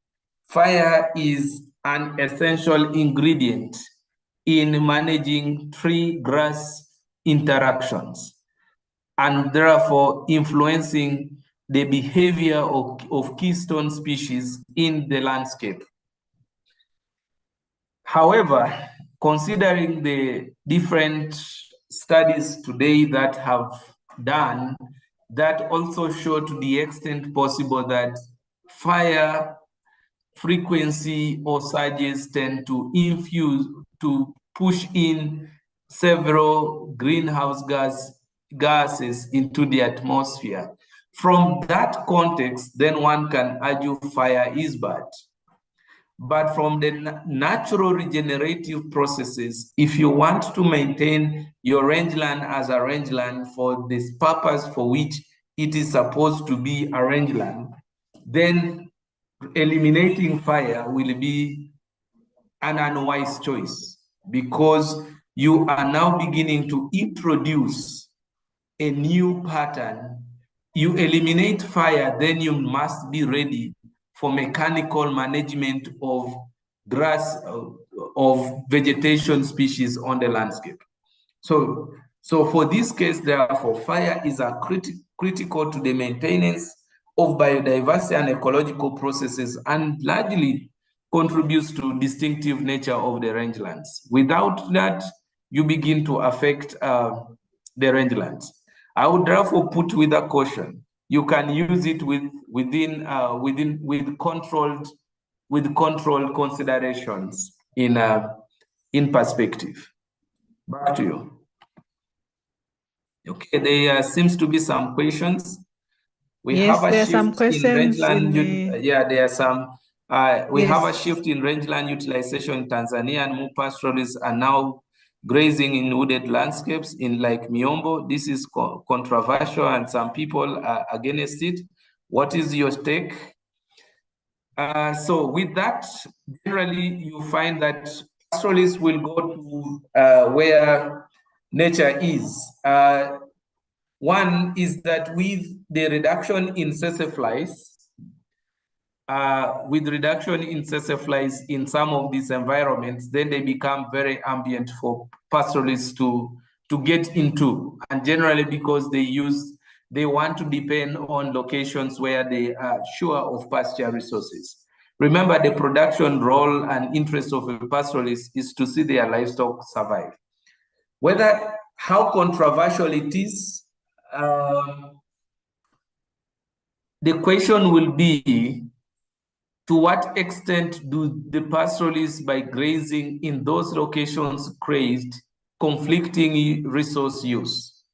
Speaker 3: fire is an essential ingredient in managing tree-grass interactions, and therefore influencing the behavior of keystone species in the landscape. However, considering the different studies today that have done, that also show to the extent possible that fire frequency or surges tend to push in several greenhouse gases into the atmosphere. From that context, then one can argue fire is bad. But from the natural regenerative processes, if you want to maintain your rangeland as a rangeland for this purpose for which it is supposed to be a rangeland, then eliminating fire will be an unwise choice, because you are now beginning to introduce a new pattern. You eliminate fire, then you must be ready for mechanical management of grass, of vegetation species on the landscape. So for this case, therefore, fire is critical to the maintenance of biodiversity and ecological processes, and largely contributes to distinctive nature of the rangelands. Without that, you begin to affect the rangelands. I would therefore put with a caution. You can use it with controlled considerations in perspective. Back to you. Okay, there seems to be some questions. We have a shift in rangeland. There are some. We have a shift in rangeland utilization in Tanzania, and more pastoralists are now grazing in wooded landscapes in like Miombo. This is controversial, and some people are against it. What is your take? So with that, generally you find that pastoralists will go to where nature is. One is that with the reduction in flies, in some of these environments, then they become very ambient for pastoralists to get into, and generally because they want to depend on locations where they are sure of pasture resources. Remember, the production role and interest of a pastoralist is to see their livestock survive. How controversial it is, the question will be, to what extent do the pastoralists, by grazing in those locations, create conflicting resource use?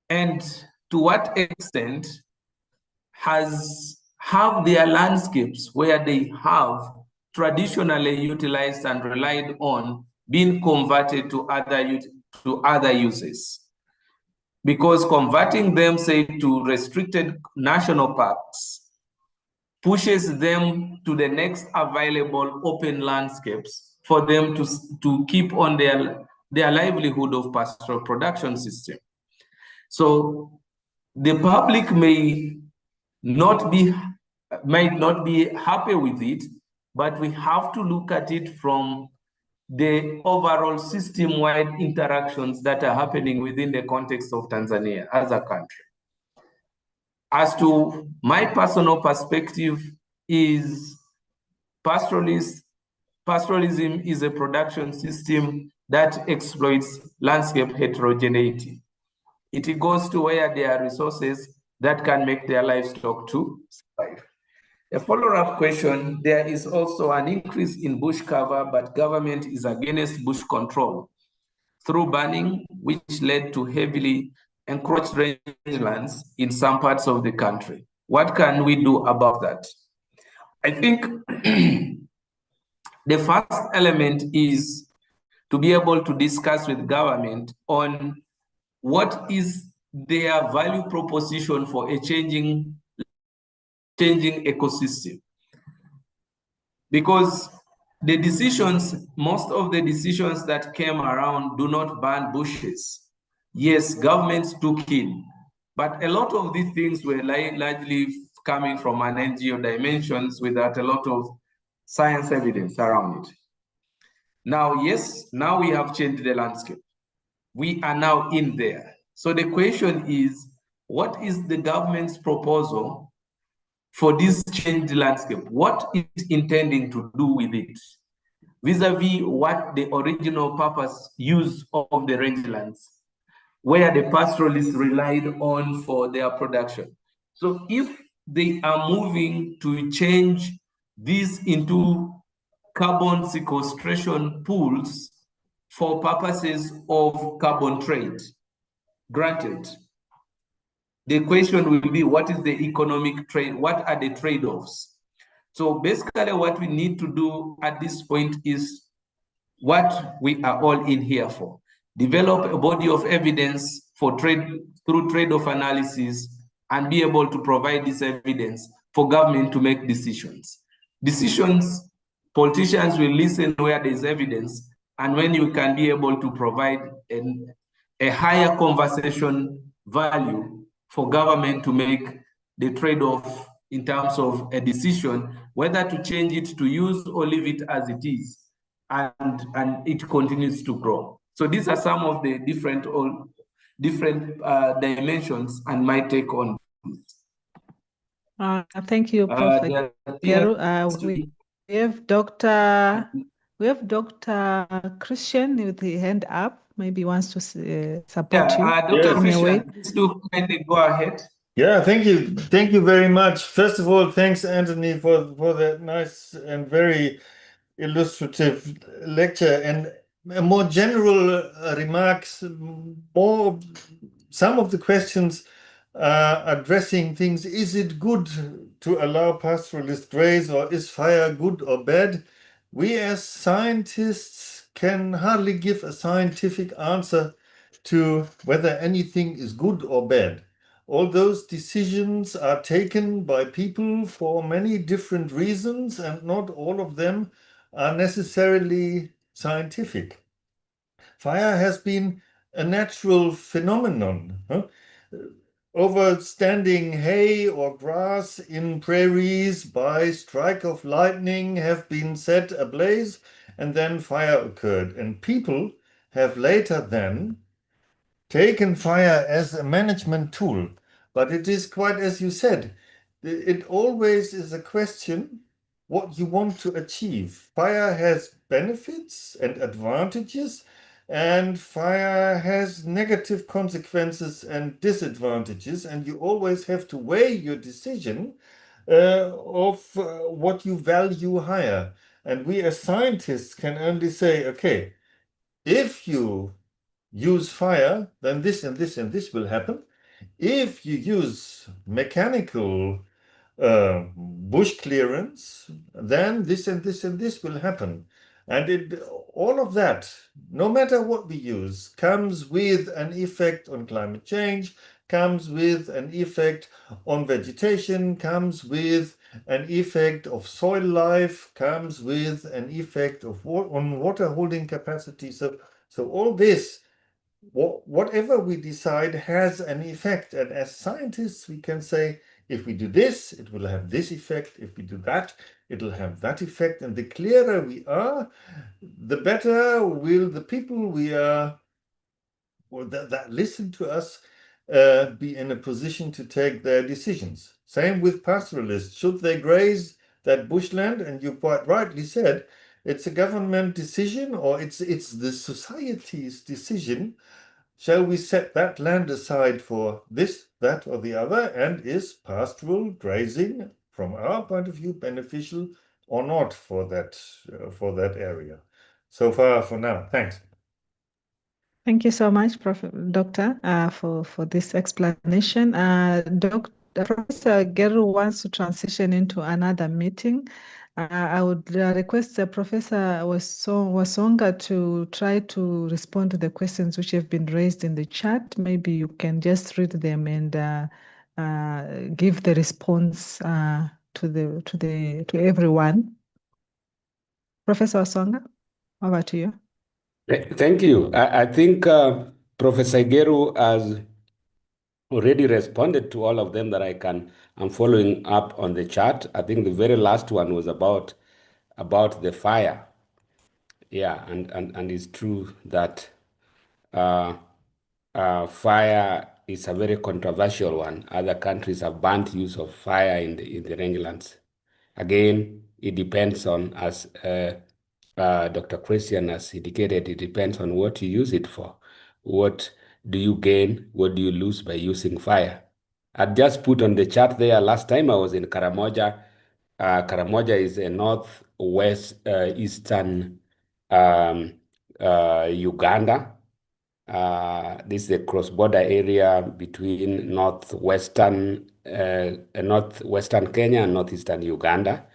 Speaker 3: And to what extent have their landscapes where they have traditionally utilized and relied on been converted to other uses? Because converting them, say, to restricted national parks pushes them to the next available open landscapes for them to keep on their livelihood of pastoral production system. So the public might not be happy with it, but we have to look at it from the overall system-wide interactions that are happening within the context of Tanzania as a country. As to my personal perspective, is pastoralism is a production system that exploits landscape heterogeneity. It goes to where there are resources that can make their livestock to survive. A follow-up question, there is also an increase in bush cover, but government is against bush control through burning, which led to heavily encroached rangelands in some parts of the country. What can we do about that? I think the first element is to be able to discuss with government on what is their value proposition for a changing ecosystem. Because most of the decisions that came around do not ban bushes. Yes, governments took in, but a lot of these things were largely coming from an NGO dimensions without a lot of science evidence around it. Now, yes, now we have changed the landscape. We are now in there. So the question is, what is the government's proposal for this changed landscape? What is it intending to do with it? Vis-a-vis what the original use of the rangelands, where the pastoralists relied on for their production. So if they are moving to change this into carbon sequestration pools for purposes of carbon trade, granted, the question will be, what is the economic trade? What are the trade-offs? So basically what we need to do at this point is what we are all in here for. Develop a body of evidence for through trade-off analysis, and be able to provide this evidence for government to make decisions. Politicians will listen where there's evidence, and when you can be able to provide a higher conversation value for government to make the trade-off in terms of a decision, whether to change it to use or leave it as it is, and it continues to grow. So these are some of the different dimensions and my take on this.
Speaker 7: Thank you, Prof. Geru. We have Dr. Christian with the hand up. Maybe he wants to support you.
Speaker 3: Dr. Christian, please do kindly go ahead.
Speaker 5: Yeah, thank you. Thank you very much. First of all, thanks, Anthony, for that nice and very illustrative lecture. And more general remarks, some of the questions addressing things. Is it good to allow pastoralist graze, or is fire good or bad? We as scientists can hardly give a scientific answer to whether anything is good or bad. All those decisions are taken by people for many different reasons, and not all of them are necessarily scientific. Fire has been a natural phenomenon. Overstanding hay or grass in prairies by strike of lightning have been set ablaze, and then fire occurred. And people have later then taken fire as a management tool. But it is quite as you said, it always is a question what you want to achieve. Fire has benefits and advantages, and fire has negative consequences and disadvantages, and you always have to weigh your decision of what you value higher. And we as scientists can only say, okay, if you use fire, then this and this and this will happen. If you use mechanical bush clearance, then this and this and this will happen. And all of that, no matter what we use, comes with an effect on climate change, comes with an effect on vegetation, comes with an effect of soil life, comes with an effect of on water holding capacity. So all this, whatever we decide, has an effect. And as scientists, we can say, if we do this, it will have this effect. If we do that, it'll have that effect. And the clearer we are, the better will the people we are, or that listen to us, be in a position to take their decisions. Same with pastoralists. Should they graze that bushland? And you quite rightly said, it's a government decision, or it's the society's decision. Shall we set that land aside for this, that, or the other? And is pastoral grazing, from our point of view, beneficial or not for that area? So far for now. Thanks.
Speaker 7: Thank you so much, Doctor, for this explanation. Professor Geru wants to transition into another meeting. I would request Professor Wasonga to try to respond to the questions which have been raised in the chat. Maybe you can just read them and give the response to everyone. Professor Wasonga, over to you.
Speaker 4: Thank you. I think Professor Geru has already responded to all of them that I'm following up on the chat. I think the very last one was about the fire. Yeah, and it's true that fire is a very controversial one. Other countries have banned use of fire in the rangelands. Again, it depends on, as Dr. Christian has indicated, it depends on what you use it for. What do you gain? What do you lose by using fire? I just put on the chart there, last time I was in Karamoja. Karamoja is a northwest eastern Uganda. This is a cross-border area between northwestern Kenya and northeastern Uganda,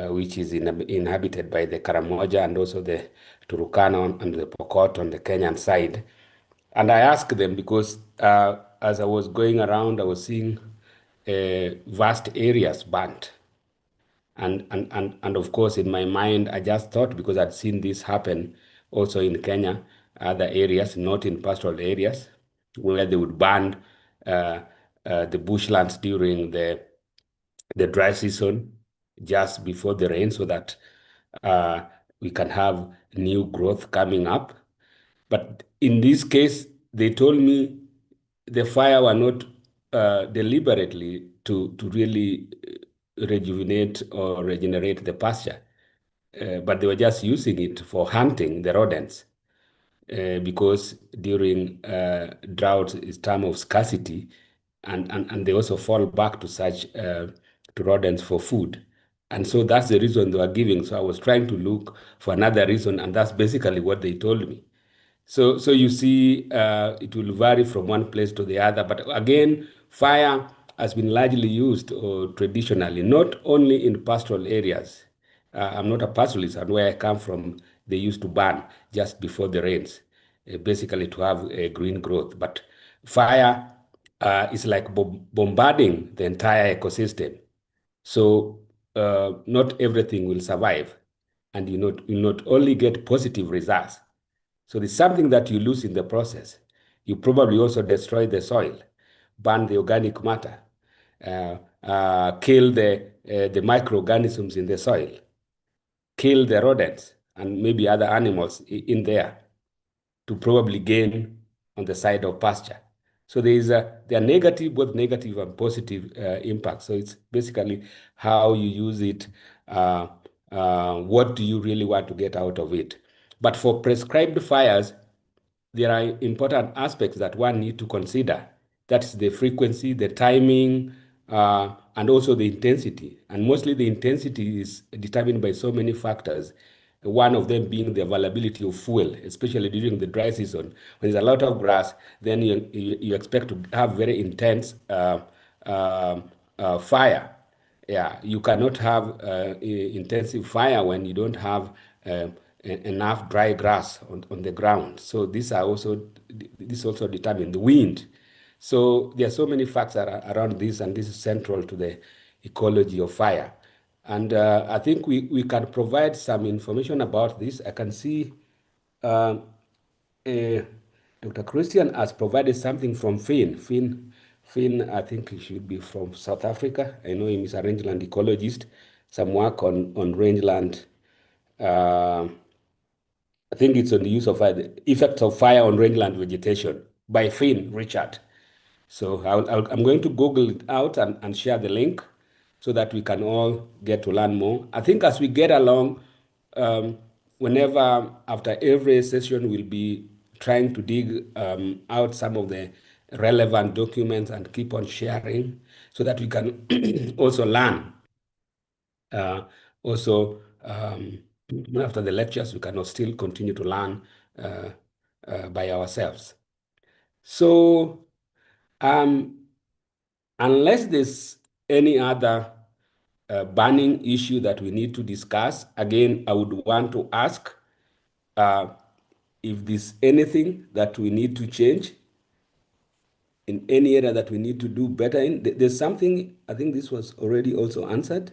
Speaker 4: which is inhabited by the Karamoja and also the Turkana and the Pokot on the Kenyan side. And I asked them because as I was going around, I was seeing vast areas burnt. And of course, in my mind, I just thought, because I'd seen this happen also in Kenya, other areas, not in pastoral areas, where they would burn the bushlands during the dry season, just before the rain, so that we can have new growth coming up. But in this case, they told me the fire were not deliberately to really rejuvenate or regenerate the pasture, but they were just using it for hunting the rodents. Because during drought is time of scarcity, and they also fall back to such to rodents for food. And so that's the reason they were giving. So I was trying to look for another reason, and that's basically what they told me. So you see, it will vary from one place to the other. But again, fire has been largely used traditionally, not only in pastoral areas. I'm not a pastoralist, and where I come from, they used to burn just before the rains, basically to have a green growth. But fire is like bombarding the entire ecosystem. So not everything will survive, and you not only get positive results. So there's something that you lose in the process. You probably also destroy the soil, burn the organic matter, kill the microorganisms in the soil, kill the rodents and maybe other animals in there to probably gain on the side of pasture. So there are negative, both negative and positive impacts. So it's basically how you use it. What do you really want to get out of it? But for prescribed fires, there are important aspects that one need to consider. That's the frequency, the timing, and also the intensity. And mostly the intensity is determined by so many factors. One of them being the availability of fuel, especially during the dry season. When there's a lot of grass, then you expect to have very intense fire. Yeah, you cannot have intensive fire when you don't have enough dry grass on the ground. So this also determine the wind. So there are so many factors around this, and this is central to the ecology of fire. And I think we can provide some information about this. I can see Dr. Christian has provided something from Finn. Finn, I think he should be from South Africa. I know him is a rangeland ecologist. Some work on rangeland. I think it's on the use of the effects of fire on rangeland vegetation by Finn Richard. So I'm going to Google it out and share the link so that we can all get to learn more. I think as we get along, whenever after every session, we'll be trying to dig out some of the relevant documents and keep on sharing so that we can also learn. Also, after the lectures, we can still continue to learn by ourselves. So, unless there's any other burning issue that we need to discuss, again, I would want to ask if there's anything that we need to change in any area that we need to do better in. There's something, I think this was already also answered.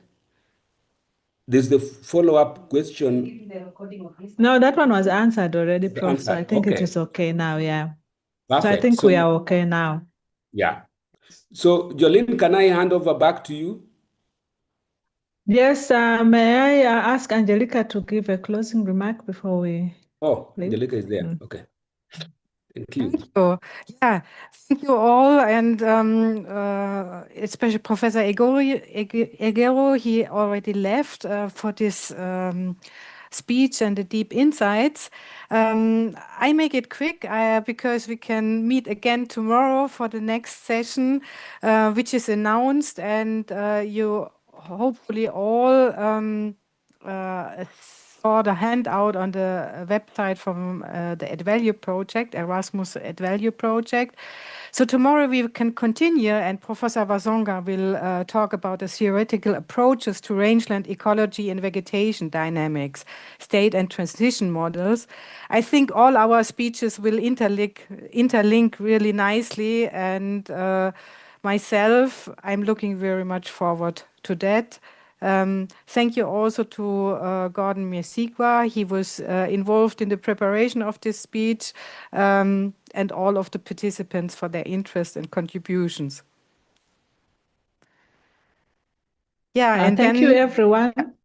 Speaker 4: There's the follow-up question.
Speaker 7: No, that one was answered already, Prof. So I think it
Speaker 4: Okay.
Speaker 7: is okay now, yeah.
Speaker 4: Perfect.
Speaker 7: So I think we are okay now.
Speaker 4: Yeah. So, Jolene, can I hand over back to you?
Speaker 7: Yes, may I ask Angelica to give a closing remark before we
Speaker 4: Oh,
Speaker 7: leave?
Speaker 4: Angelica is there. Okay. Thank you.
Speaker 1: Thank you. Yeah, thank you all, and especially Professor Egero. He already left for this speech and the deep insights. I make it quick because we can meet again tomorrow for the next session, which is announced, and you hopefully all saw the handout on the website from the ADVALUE project, Erasmus ADVALUE project. So tomorrow we can continue, and Professor Wasonga will talk about the theoretical approaches to rangeland ecology and vegetation dynamics, state and transition models. I think all our speeches will interlink really nicely, and myself, I'm looking very much forward to that. Thank you also to Gordon Miesigwa. He was involved in the preparation of this speech, and all of the participants for their interest and contributions. Yeah, and
Speaker 7: thank you, everyone.